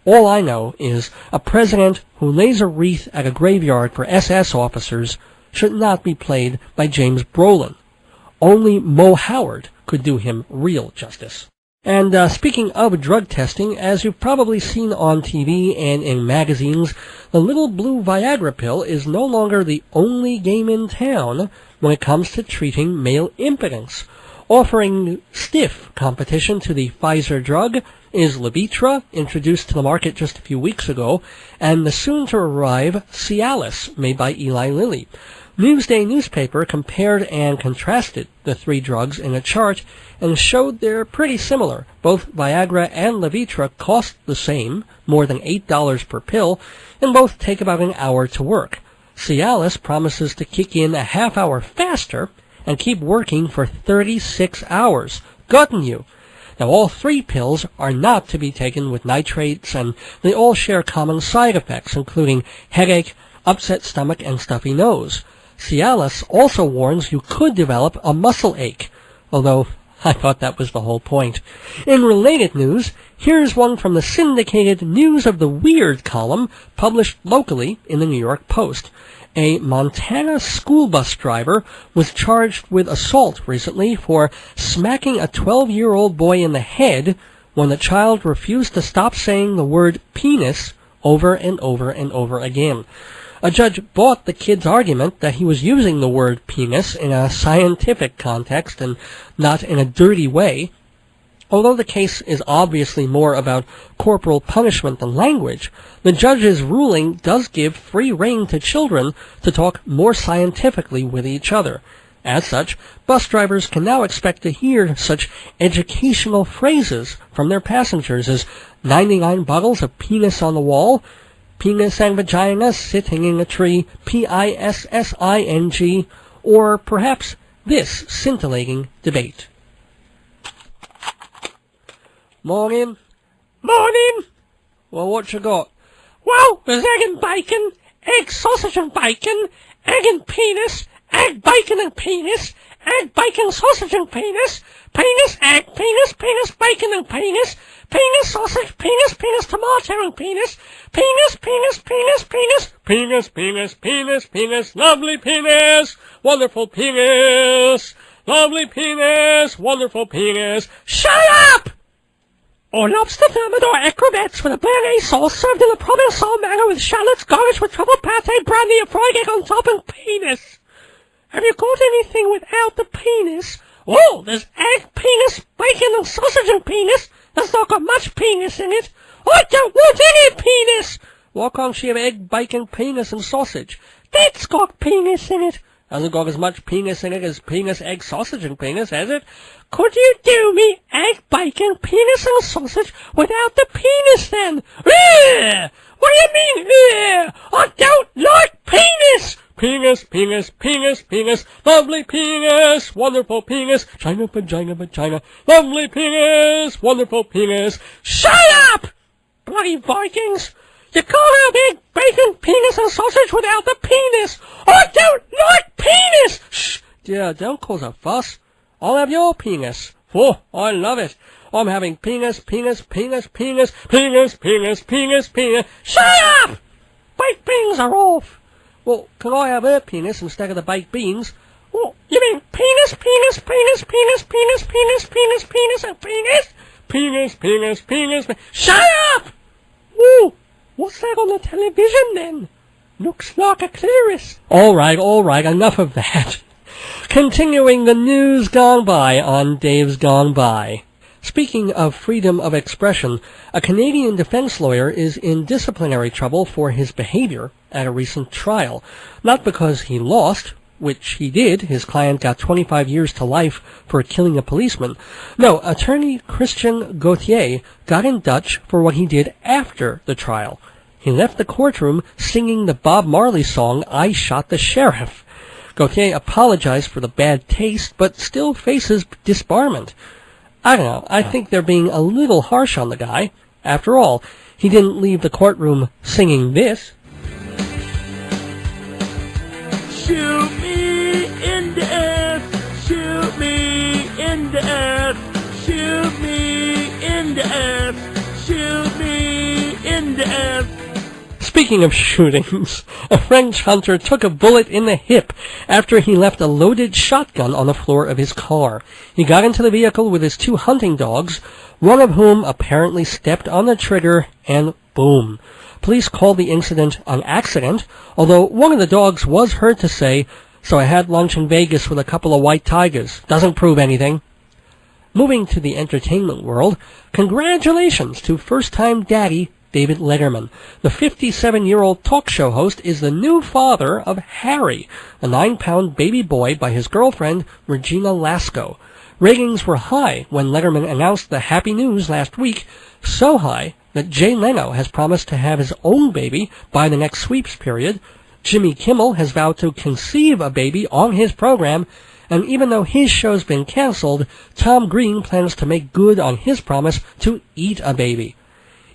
[SPEAKER 2] All I know is a president who lays a wreath at a graveyard for SS officers should not be played by James Brolin. Only Mo Howard could do him real justice. And speaking of drug testing, as you've probably seen on TV and in magazines, the little blue Viagra pill is no longer the only game in town when it comes to treating male impotence. Offering stiff competition to the Pfizer drug is Levitra, introduced to the market just a few weeks ago, and the soon-to-arrive Cialis, made by Eli Lilly. Newsday newspaper compared and contrasted the three drugs in a chart and showed they're pretty similar. Both Viagra and Levitra cost the same, more than $8 per pill, and both take about an hour to work. Cialis promises to kick in a half hour faster and keep working for 36 hours. Gotten you. Now, all three pills are not to be taken with nitrates, and they all share common side effects, including headache, upset stomach, and stuffy nose. Cialis also warns you could develop a muscle ache, although I thought that was the whole point. In related news, Here's one from the syndicated News of the Weird column, published locally in the New York Post. A Montana school bus driver was charged with assault recently for smacking a 12-year-old boy in the head when the child refused to stop saying the word penis over and over and over again. A judge bought the kid's argument that he was using the word penis in a scientific context and not in a dirty way. Although the case is obviously more about corporal punishment than language, the judge's ruling does give free rein to children to talk more scientifically with each other. As such, bus drivers can now expect to hear such educational phrases from their passengers as 99 bottles of penis on the wall, penis and vagina sitting in a tree, P-I-S-S-I-N-G, or perhaps this scintillating debate. Morning. Morning. Well, what you got? Well, there's egg and bacon, egg, sausage and bacon, egg and penis, egg, bacon and penis, egg, bacon, sausage and penis, penis, egg, penis, penis, bacon and penis, penis, sausage, penis, penis, tomato and penis, penis, penis, penis, penis, penis, penis, penis, penis, lovely penis, wonderful penis, lovely penis, wonderful penis. Shut up! Or lobster thermidor acrobats with a béarnaise sauce served in a Provençal manner with shallots garnished with truffle pâté, brandy, a fried egg on top, and penis. Have you got anything without the penis? Oh, there's egg, penis, bacon, and sausage and penis. That's not got much penis in it. I don't want any penis. Why can't she have egg, bacon, penis, and sausage? That's got penis in it. Hasn't got as much penis in it as penis, egg, sausage, and penis, has it? Could you do me egg, bacon, penis, and sausage without the penis, then? Ugh! What do you mean, ugh? I don't like penis! Penis, penis, penis, penis, lovely penis, wonderful penis, China, vagina, vagina, lovely penis, wonderful penis. Shut up! Bloody Vikings! You can't have egg, bacon, penis, and sausage without the penis! I don't like penis! Shh! Dear, don't cause a fuss. I'll have your penis. Oh, I love it. I'm having penis, penis, penis, penis, penis, penis, penis, penis. Shut up! Baked beans are off. Well, can I have her penis instead of the baked beans? Oh, you mean penis, penis, penis, penis, penis, penis, penis, penis, and penis? Penis, penis, penis, penis. Shut up! Ooh, what's that on the television then? Looks like a clitoris. All right, enough of that. Continuing the news gone by on Dave's Gone By. Speaking of freedom of expression, a Canadian defense lawyer is in disciplinary trouble for his behavior at a recent trial. Not because he lost, which he did. His client got 25 years to life for killing a policeman. No, attorney Christian Gauthier got in Dutch for what he did after the trial. He left the courtroom singing the Bob Marley song, I Shot the Sheriff. Gauthier apologized for the bad taste, but still faces disbarment. I don't know, I think they're being a little harsh on the guy. After all, he didn't leave the courtroom singing this.
[SPEAKER 3] Shoot me in the ass, shoot me in the ass, shoot me in the ass, shoot me in the ass.
[SPEAKER 2] Speaking of shootings, a French hunter took a bullet in the hip after he left a loaded shotgun on the floor of his car. He got into the vehicle with his 2 hunting dogs, one of whom apparently stepped on the trigger, and boom. Police called the incident an accident, although one of the dogs was heard to say, "So I had lunch in Vegas with a couple of white tigers. Doesn't prove anything." Moving to the entertainment world, congratulations to first-time daddy David Letterman. The 57-year-old talk show host is the new father of Harry, a 9-pound baby boy by his girlfriend Regina Lasko. Ratings were high when Letterman announced the happy news last week, so high that Jay Leno has promised to have his own baby by the next sweeps period. Jimmy Kimmel has vowed to conceive a baby on his program, and even though his show's been canceled, Tom Green plans to make good on his promise to eat a baby.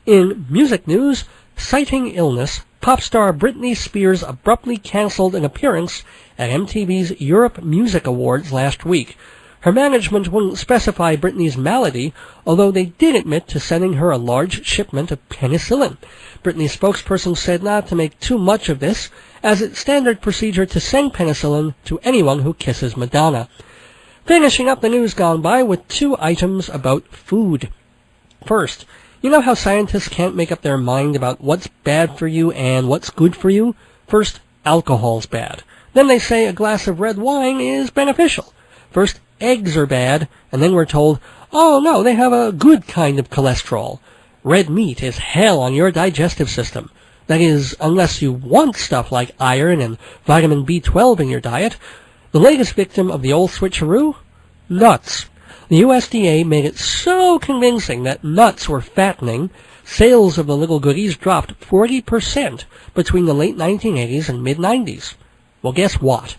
[SPEAKER 2] In music news, citing illness, pop star Britney Spears abruptly canceled an appearance at MTV's Europe Music Awards last week. Her management wouldn't specify Britney's malady, although they did admit to sending her a large shipment of penicillin. Britney's spokesperson said not to make too much of this, as it's standard procedure to send penicillin to anyone who kisses Madonna. Finishing up the news gone by with 2 items about food. First, you know how scientists can't make up their mind about what's bad for you and what's good for you? First, alcohol's bad. Then they say a glass of red wine is beneficial. First, eggs are bad, and then we're told, oh no, they have a good kind of cholesterol. Red meat is hell on your digestive system. That is, unless you want stuff like iron and vitamin B12 in your diet. The latest victim of the old switcheroo? Nuts. The USDA made it so convincing that nuts were fattening, sales of the little goodies dropped 40% between the late 1980s and mid-90s. Well, guess what?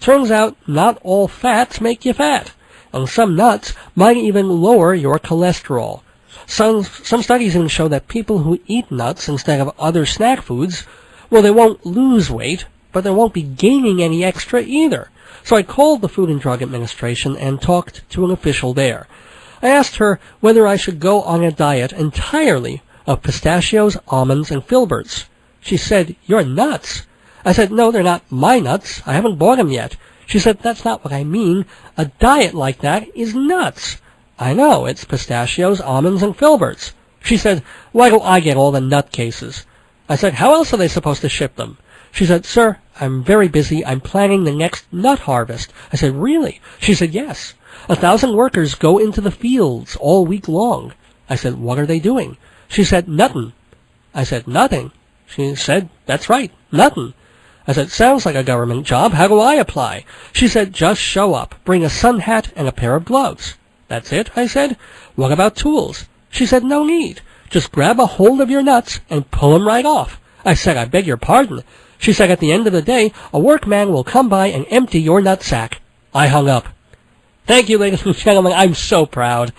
[SPEAKER 2] Turns out not all fats make you fat, and some nuts might even lower your cholesterol. Some studies even show that people who eat nuts instead of other snack foods, well, they won't lose weight, but they won't be gaining any extra either. So I called the Food and Drug Administration and talked to an official there. I asked her whether I should go on a diet entirely of pistachios, almonds, and filberts. She said, "You're nuts." I said, "No, they're not my nuts. I haven't bought them yet." She said, "That's not what I mean. A diet like that is nuts." I know, it's pistachios, almonds, and filberts. She said, "Why do I get all the nut cases?" I said, "How else are they supposed to ship them?" She said, "Sir, I'm very busy. I'm planning the next nut harvest." I said, "Really?" She said, "Yes. 1,000 workers go into the fields all week long." I said, "What are they doing?" She said, "Nuttin'." I said, "Nothing?" She said, "That's right, nuttin'." I said, "Sounds like a government job. How do I apply?" She said, "Just show up. Bring a sun hat and a pair of gloves." "That's it?" I said. "What about tools?" She said, "No need. Just grab a hold of your nuts and pull 'em right off." I said, "I beg your pardon." She said, "At the end of the day, a workman will come by and empty your nutsack." I hung up. Thank you, ladies and gentlemen. I'm so proud.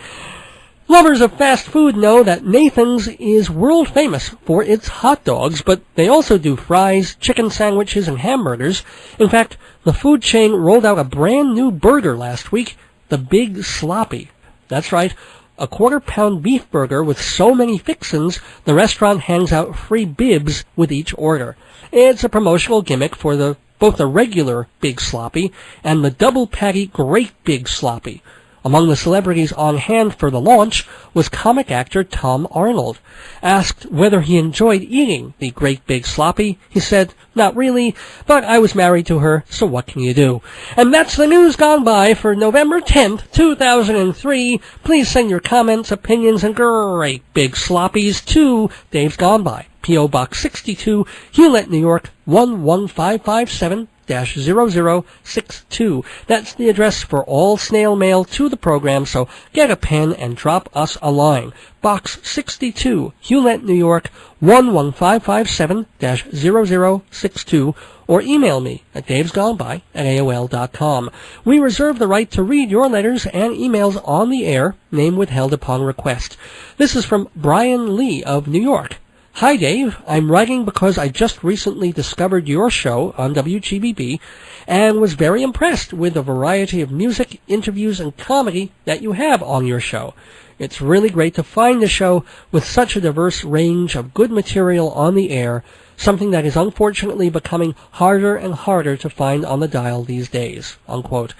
[SPEAKER 2] Lovers of fast food know that Nathan's is world famous for its hot dogs, but they also do fries, chicken sandwiches, and hamburgers. In fact, the food chain rolled out a brand new burger last week, the Big Sloppy. That's right, a quarter-pound beef burger with so many fixins, the restaurant hands out free bibs with each order. It's a promotional gimmick for both the regular Big Sloppy and the double patty Great Big Sloppy. Among the celebrities on hand for the launch was comic actor Tom Arnold. Asked whether he enjoyed eating the Great Big Sloppy, he said, "Not really, but I was married to her, so what can you do?" And that's the news gone by for November 10th, 2003. Please send your comments, opinions, and Great Big Sloppies to Dave's Gone By, P.O. Box 62, Hewlett, New York, 11557-0062. That's the address for all snail mail to the program, so get a pen and drop us a line. Box 62, Hewlett, New York, 11557-0062, or email me at davesgoneby@aol.com. We reserve the right to read your letters and emails on the air, name withheld upon request. This is from Brian Lee of New York. Hi, Dave. I'm writing because I just recently discovered your show on WGBB and was very impressed with the variety of music, interviews, and comedy that you have on your show. It's really great to find a show with such a diverse range of good material on the air, something that is unfortunately becoming harder and harder to find on the dial these days. Unquote.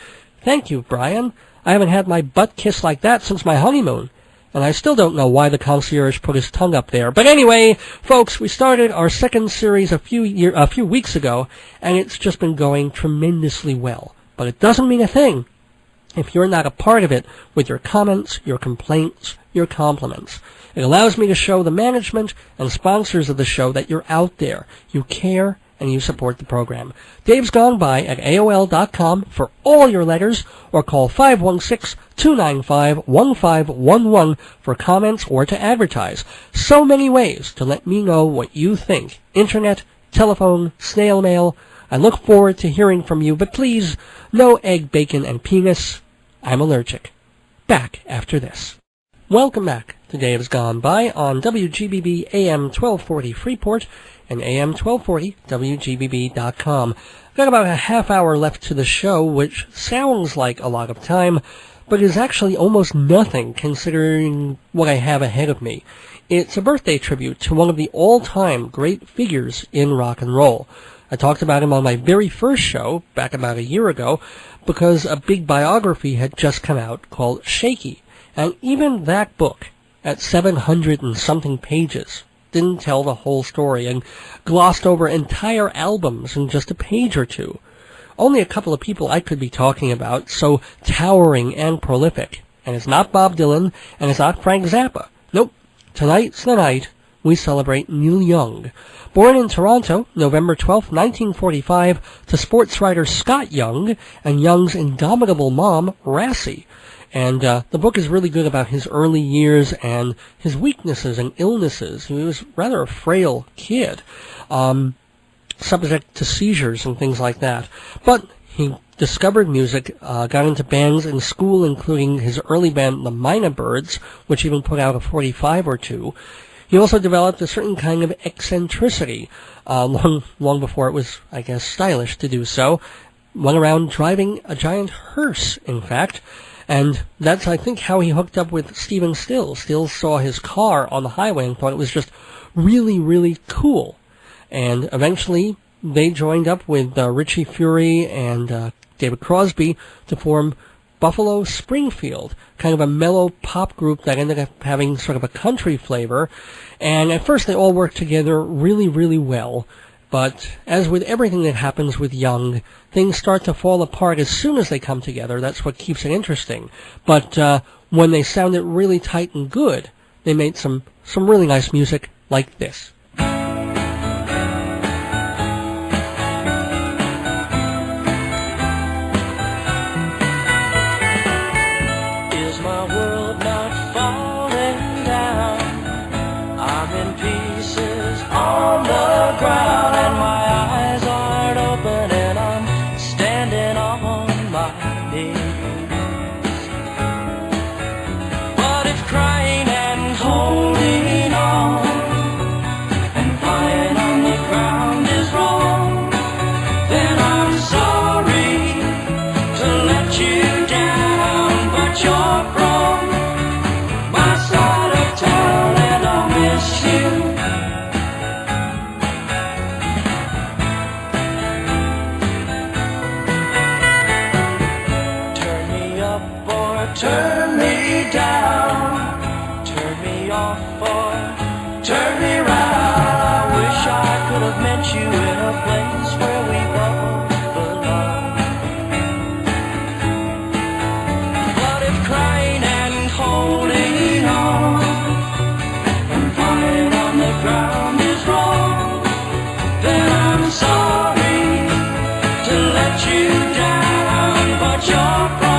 [SPEAKER 2] Thank you, Brian. I haven't had my butt kissed like that since my honeymoon. And I still don't know why the concierge put his tongue up there. But anyway, folks, we started our second series a few weeks ago, and it's just been going tremendously well. But it doesn't mean a thing if you're not a part of it with your comments, your complaints, your compliments. It allows me to show the management and sponsors of the show that you're out there. You care and you support the program. Dave's Gone By at AOL.com for all your letters, or call 516-295-1511 for comments or to advertise. So many ways to let me know what you think. Internet, telephone, snail mail. I look forward to hearing from you, but please, no egg, bacon, and penis. I'm allergic. Back after this. Welcome back to Dave's Gone By on WGBB-AM 1240 Freeport and AM 1240 WGBB.com. Got about a half hour left to the show, which sounds like a lot of time, but is actually almost nothing considering what I have ahead of me. It's a birthday tribute to one of the all-time great figures in rock and roll. I talked about him on my very first show, back about a year ago, because a big biography had just come out called Shaky. And even that book, at 700 and something pages, didn't tell the whole story and glossed over entire albums in just a page or two. Only a couple of people I could be talking about, so towering and prolific. And it's not Bob Dylan, and it's not Frank Zappa. Nope. Tonight's the night we celebrate Neil Young. Born in Toronto, November 12, 1945, to sports writer Scott Young and Young's indomitable mom, Rassie. And the book is really good about his early years and his weaknesses and illnesses. He was rather a frail kid, subject to seizures and things like that. But he discovered music, got into bands in school, including his early band, the Minor Birds, which even put out a 45 or two. He also developed a certain kind of eccentricity, long before it was, I guess, stylish to do so. Went around driving a giant hearse, in fact. And that's, I think, how he hooked up with Stephen Stills. Stills saw his car on the highway and thought it was just really, really cool. And eventually, they joined up with Richie Furay and David Crosby to form Buffalo Springfield, kind of a mellow pop group that ended up having sort of a country flavor. And at first, they all worked together really, really well. But as with everything that happens with Young, things start to fall apart as soon as they come together. That's what keeps it interesting. But when they sounded really tight and good, they made some really nice music like this.
[SPEAKER 3] Is my world not falling down? I'm in pieces on the ground. Turn me down, turn me off or turn me round. I wish I could have met you in a place where we both belong. But if crying and holding on and lying on the ground is wrong, then I'm sorry to let you down, but you're wrong.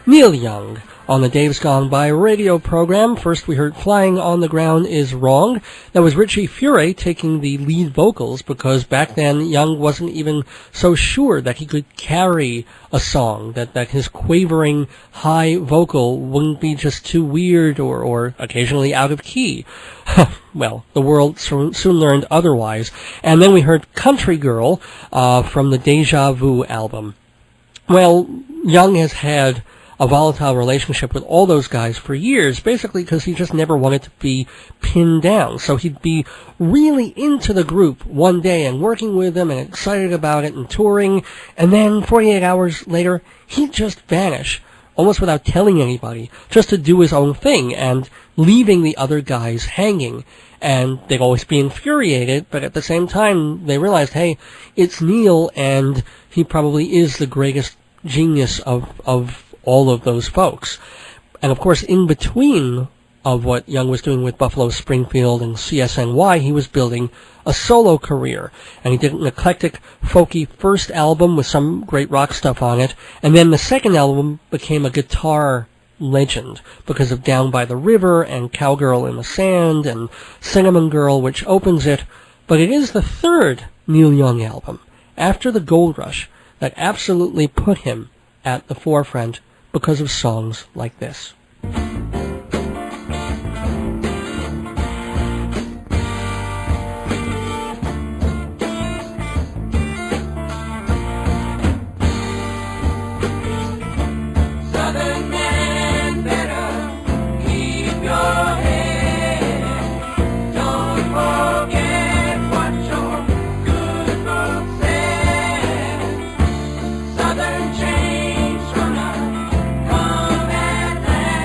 [SPEAKER 2] Neil Young, on the Dave's Gone By radio program. First we heard Flying on the Ground is Wrong. That was Richie Furay taking the lead vocals, because back then Young wasn't even so sure that he could carry a song, that his quavering high vocal wouldn't be just too weird or occasionally out of key. Well, the world soon learned otherwise. And then we heard Country Girl from the Deja Vu album. Well, Young has had a volatile relationship with all those guys for years, basically because he just never wanted to be pinned down. So he'd be really into the group one day and working with them and excited about it and touring, and then 48 hours later, he'd just vanish, almost without telling anybody, just to do his own thing and leaving the other guys hanging. And they'd always be infuriated, but at the same time, they realized, hey, it's Neil, and he probably is the greatest genius of all of those folks. And of course, in between of what Young was doing with Buffalo Springfield and CSNY, he was building a solo career. And he did an eclectic, folky first album with some great rock stuff on it, and then the second album became a guitar legend because of Down by the River and Cowgirl in the Sand and Cinnamon Girl, which opens it. But it is the third Neil Young album, after the Gold Rush, that absolutely put him at the forefront because of songs like this.
[SPEAKER 3] Southern man, better keep your head. Don't forget what your good book said. Southern change gonna come at last.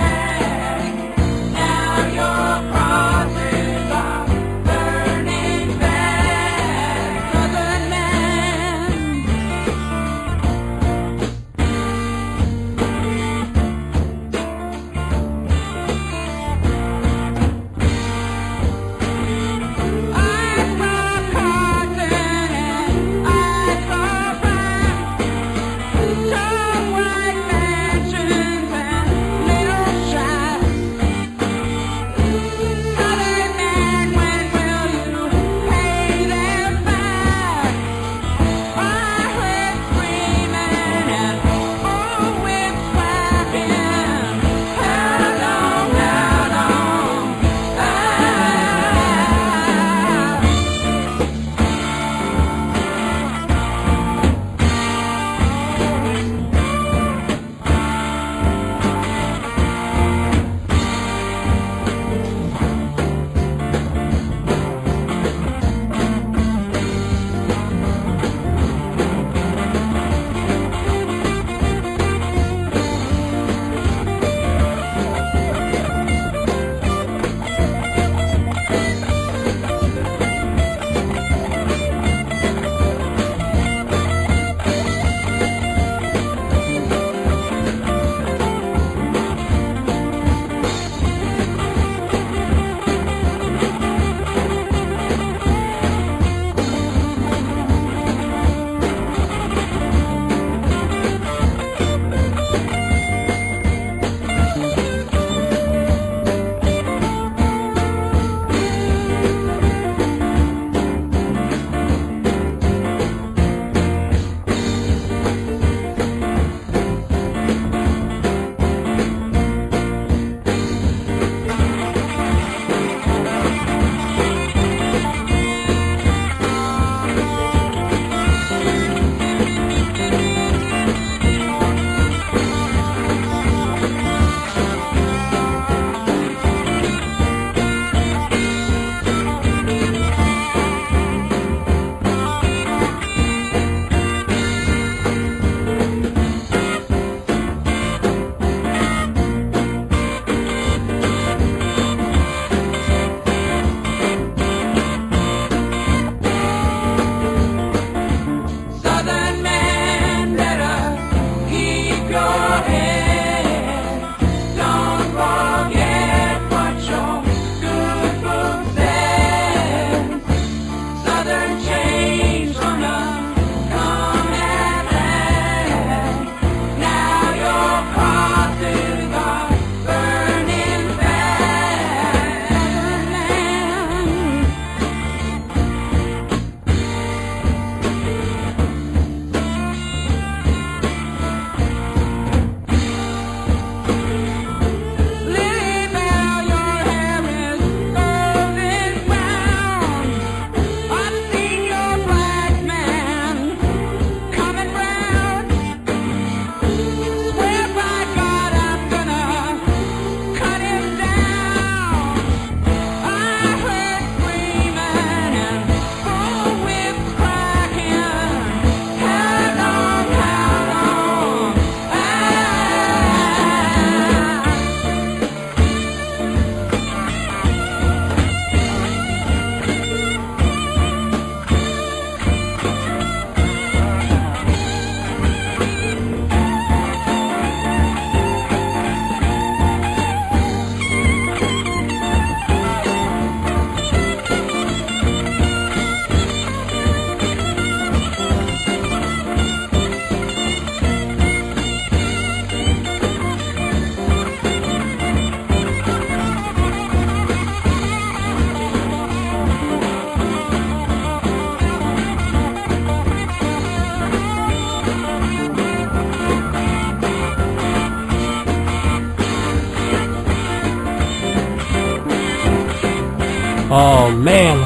[SPEAKER 2] Oh, man.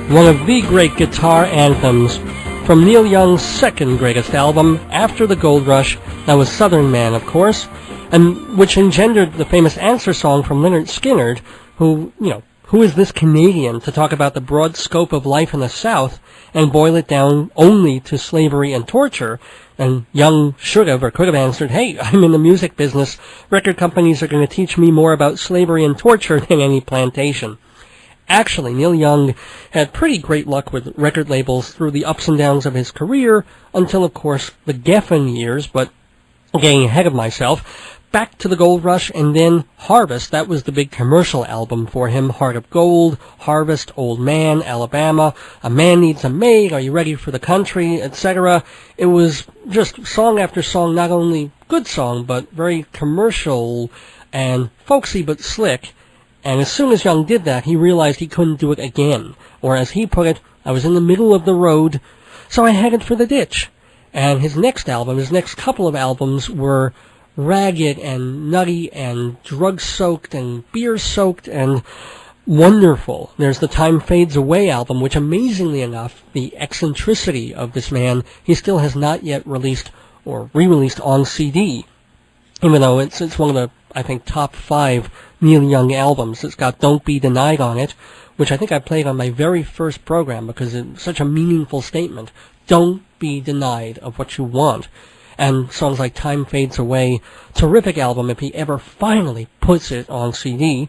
[SPEAKER 2] One of the great guitar anthems from Neil Young's second greatest album, After the Gold Rush. That was Southern Man, of course, and which engendered the famous answer song from Lynyrd Skynyrd, who is this Canadian to talk about the broad scope of life in the South and boil it down only to slavery and torture? And Young should have or could have answered, hey, I'm in the music business. Record companies are going to teach me more about slavery and torture than any plantation. Actually, Neil Young had pretty great luck with record labels through the ups and downs of his career until, of course, the Geffen years, but getting ahead of myself. Back to the Gold Rush, and then Harvest. That was the big commercial album for him. Heart of Gold, Harvest, Old Man, Alabama, A Man Needs a Maid, Are You Ready for the Country, etc. It was just song after song, not only good song, but very commercial and folksy but slick. And as soon as Young did that, he realized he couldn't do it again. Or as he put it, I was in the middle of the road, so I headed for the ditch. And his next couple of albums were ragged and nutty and drug-soaked and beer-soaked and wonderful. There's the Time Fades Away album, which amazingly enough, the eccentricity of this man, he still has not yet released or re-released on CD, even though it's one of the, I think, top 5 Neil Young albums. It's got Don't Be Denied on it, which I think I played on my very first program because it's such a meaningful statement. Don't be denied of what you want. And songs like Time Fades Away, terrific album if he ever finally puts it on CD.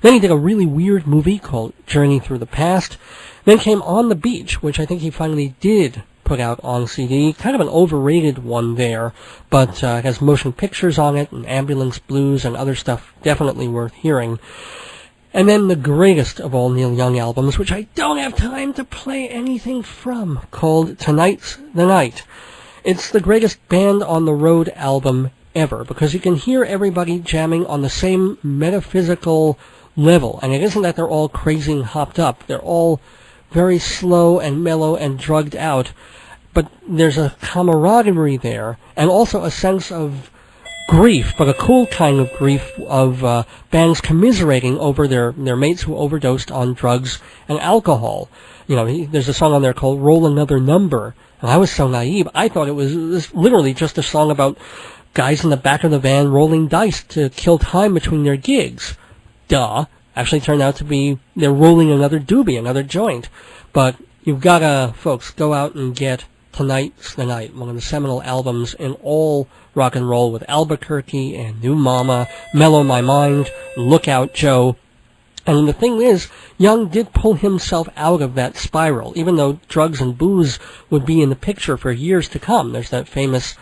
[SPEAKER 2] Then he did a really weird movie called Journey Through the Past. Then came On the Beach, which I think he finally did put out on CD. Kind of an overrated one there, but has motion pictures on it and Ambulance Blues and other stuff definitely worth hearing. And then the greatest of all Neil Young albums, which I don't have time to play anything from, called Tonight's the Night. It's the greatest Band on the Road album ever, because you can hear everybody jamming on the same metaphysical level, and it isn't that they're all crazy and hopped up. They're all very slow and mellow and drugged out, but there's a camaraderie there, and also a sense of grief, but a cool kind of grief of bands commiserating over their mates who overdosed on drugs and alcohol. There's a song on there called Roll Another Number, and I was so naive. I thought it was literally just a song about guys in the back of the van rolling dice to kill time between their gigs. Duh. Actually turned out to be they're rolling another doobie, another joint. But you've gotta, folks, go out and get Tonight's the Night, one of the seminal albums in all rock and roll, with Albuquerque and New Mama, Mellow My Mind, Look Out Joe. And the thing is, Young did pull himself out of that spiral, even though drugs and booze would be in the picture for years to come. There's that famous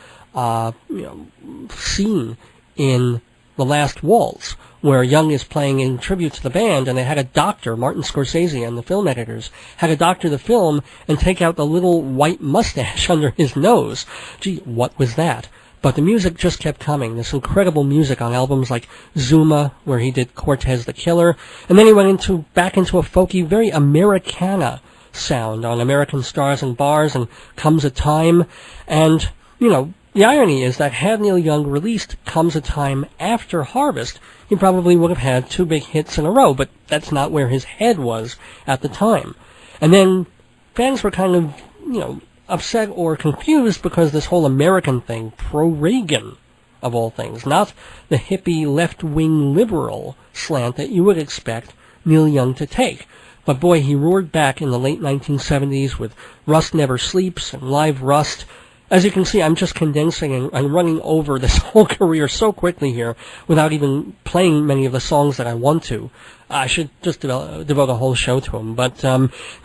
[SPEAKER 2] scene in The Last Waltz, where Young is playing in tribute to the band, and they had a doctor, Martin Scorsese and the film editors, had a doctor the film and take out the little white mustache under his nose. Gee, what was that? But the music just kept coming. This incredible music on albums like Zuma, where he did Cortez the Killer, and then he went back into a folky, very Americana sound on American Stars and Bars and Comes a Time. And, the irony is that had Neil Young released Comes a Time after Harvest, he probably would have had 2 big hits in a row, but that's not where his head was at the time. And then fans were kind of, upset or confused because this whole American thing, pro-Reagan, of all things, not the hippie left-wing liberal slant that you would expect Neil Young to take. But boy, he roared back in the late 1970s with Rust Never Sleeps and Live Rust. As you can see, I'm just condensing and running over this whole career so quickly here without even playing many of the songs that I want to. I should just devote a whole show to them. But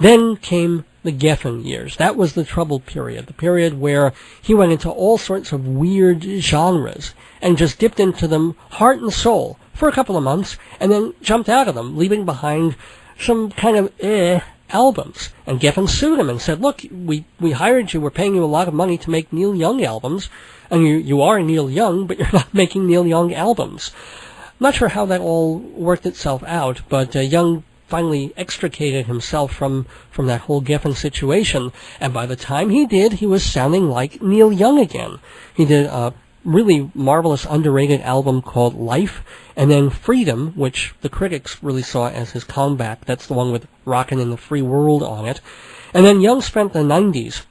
[SPEAKER 2] then came the Geffen years. That was the troubled period, the period where he went into all sorts of weird genres and just dipped into them heart and soul for a couple of months and then jumped out of them, leaving behind some kind of albums. And Geffen sued him and said, look, we hired you, we're paying you a lot of money to make Neil Young albums, and you are Neil Young, but you're not making Neil Young albums. I'm not sure how that all worked itself out, but Young finally extricated himself from that whole Geffen situation, and by the time he did, he was sounding like Neil Young again. He did really marvelous, underrated album called Life, and then Freedom, which the critics really saw as his comeback. That's the one with Rockin' in the Free World on it. And then Young spent the 90s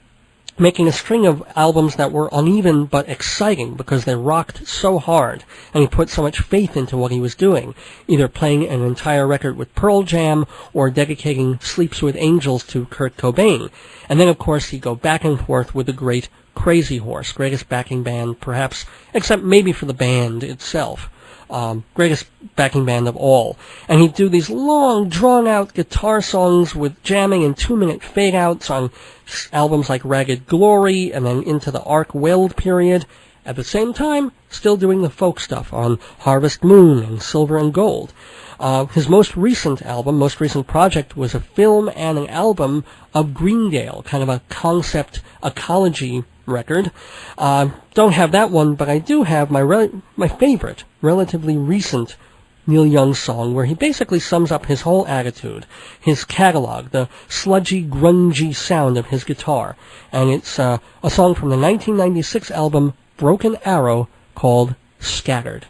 [SPEAKER 2] making a string of albums that were uneven but exciting because they rocked so hard, and he put so much faith into what he was doing, either playing an entire record with Pearl Jam or dedicating Sleeps with Angels to Kurt Cobain. And then, of course, he'd go back and forth with the great Crazy Horse, greatest backing band, perhaps, except maybe for the band itself. Greatest backing band of all. And he'd do these long, drawn-out guitar songs with jamming and 2-minute fade-outs on albums like Ragged Glory and then into the Arc Weld period. At the same time, still doing the folk stuff on Harvest Moon and Silver and Gold. His most recent project was a film and an album of Greendale, kind of a concept ecology record. Don't have that one, but I do have my favorite, relatively recent Neil Young song, where he basically sums up his whole attitude, his catalog, the sludgy, grungy sound of his guitar. And it's a song from the 1996 album Broken Arrow called Scattered.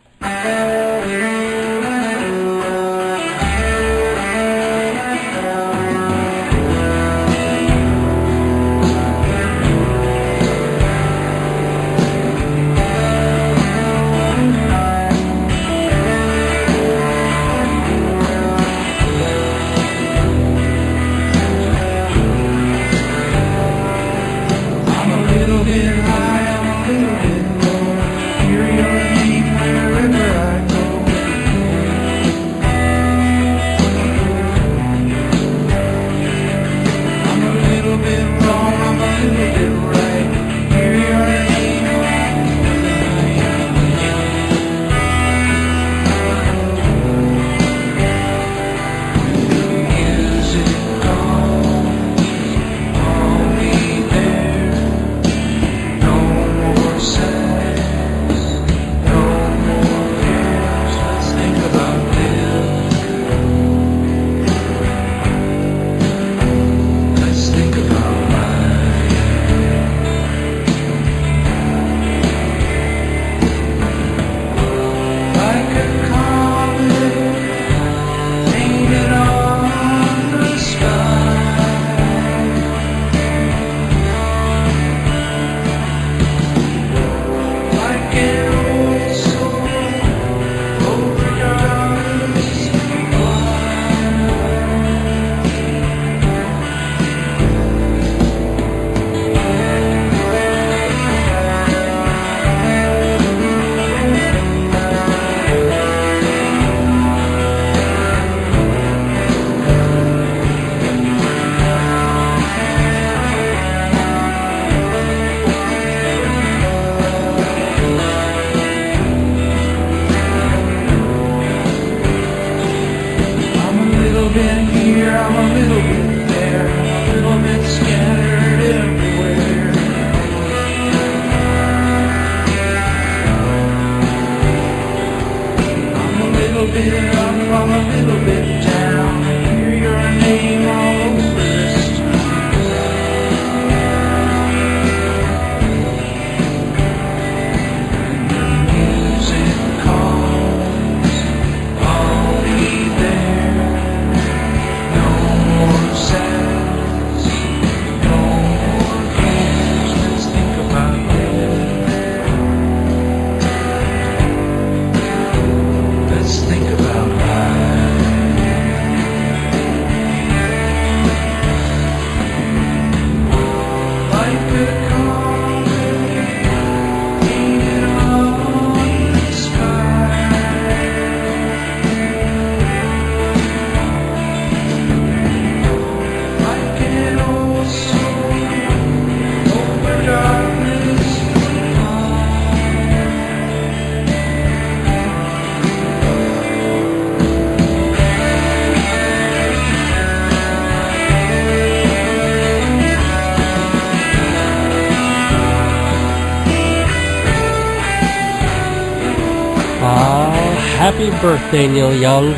[SPEAKER 2] Happy birthday, Neil Young.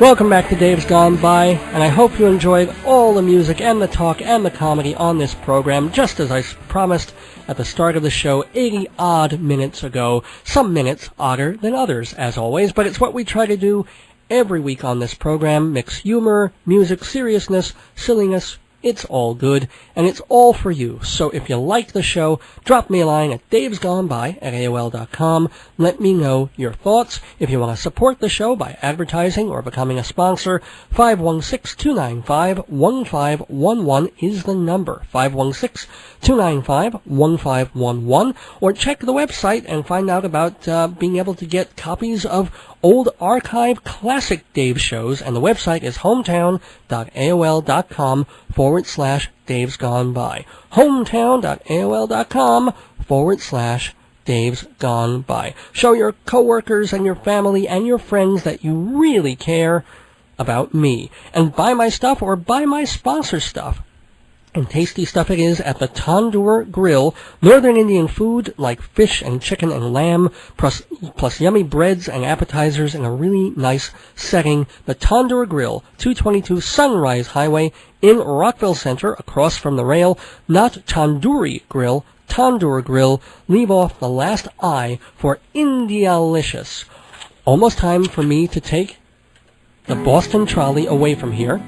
[SPEAKER 2] Welcome back to Dave's Gone By, and I hope you enjoyed all the music and the talk and the comedy on this program, just as I promised at the start of the show 80-odd minutes ago. Some minutes odder than others, as always, but it's what we try to do every week on this program. Mix humor, music, seriousness, silliness. It's all good, and it's all for you. So if you like the show, drop me a line at davesgoneby@aol.com. Let me know your thoughts. If you want to support the show by advertising or becoming a sponsor, 516-295-1511 is the number. 516-295-1511. Or check the website and find out about being able to get copies of old archive classic Dave shows, and the website is hometown.aol.com/Dave's Gone By. hometown.aol.com/Dave's Gone By. Show your coworkers and your family and your friends that you really care about me. And buy my stuff or buy my sponsor stuff. And tasty stuff it is at the Tandoor Grill. Northern Indian food like fish and chicken and lamb, plus yummy breads and appetizers in a really nice setting. The Tandoor Grill, 222 Sunrise Highway in Rockville Center, across from the rail. Not Tandoori Grill, Tandoor Grill. Leave off the last I for Indialicious. Almost time for me to take the Boston trolley away from here.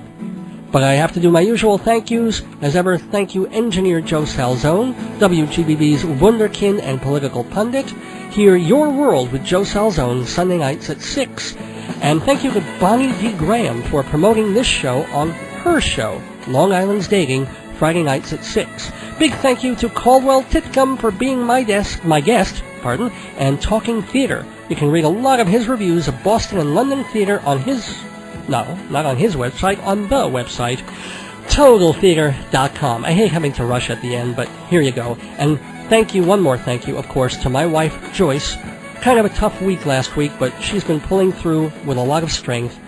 [SPEAKER 2] But I have to do my usual thank yous. As ever, thank you, Engineer Joe Salzone, WGBB's wunderkind and political pundit. Hear Your World with Joe Salzone Sunday nights at 6. And thank you to Bonnie D. Graham for promoting this show on her show, Long Island's Dating, Friday nights at 6. Big thank you to Caldwell Titcomb for being my guest, and talking theater. You can read a lot of his reviews of Boston and London theater on his... No, not on his website, on the website, TotalTheater.com. I hate having to rush at the end, but here you go. And one more thank you, of course, to my wife, Joyce. Kind of a tough week last week, but she's been pulling through with a lot of strength.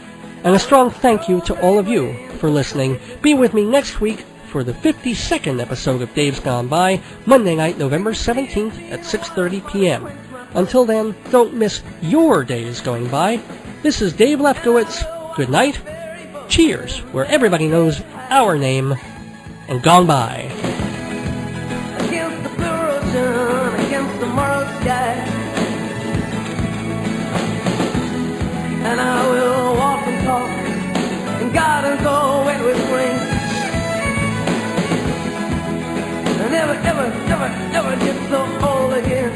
[SPEAKER 2] And a strong thank you to all of you for listening. Be with me next week for the 52nd episode of Dave's Gone By, Monday night, November 17th at 6:30 p.m. Until then, don't miss your days going by. This is Dave Lefkowitz. Good night, cheers, where everybody knows our name, and gone by.
[SPEAKER 5] Against the blue ocean, against the moral sky, and I will walk and talk in gardens all wet with rain, and never, ever, never, never get so old again.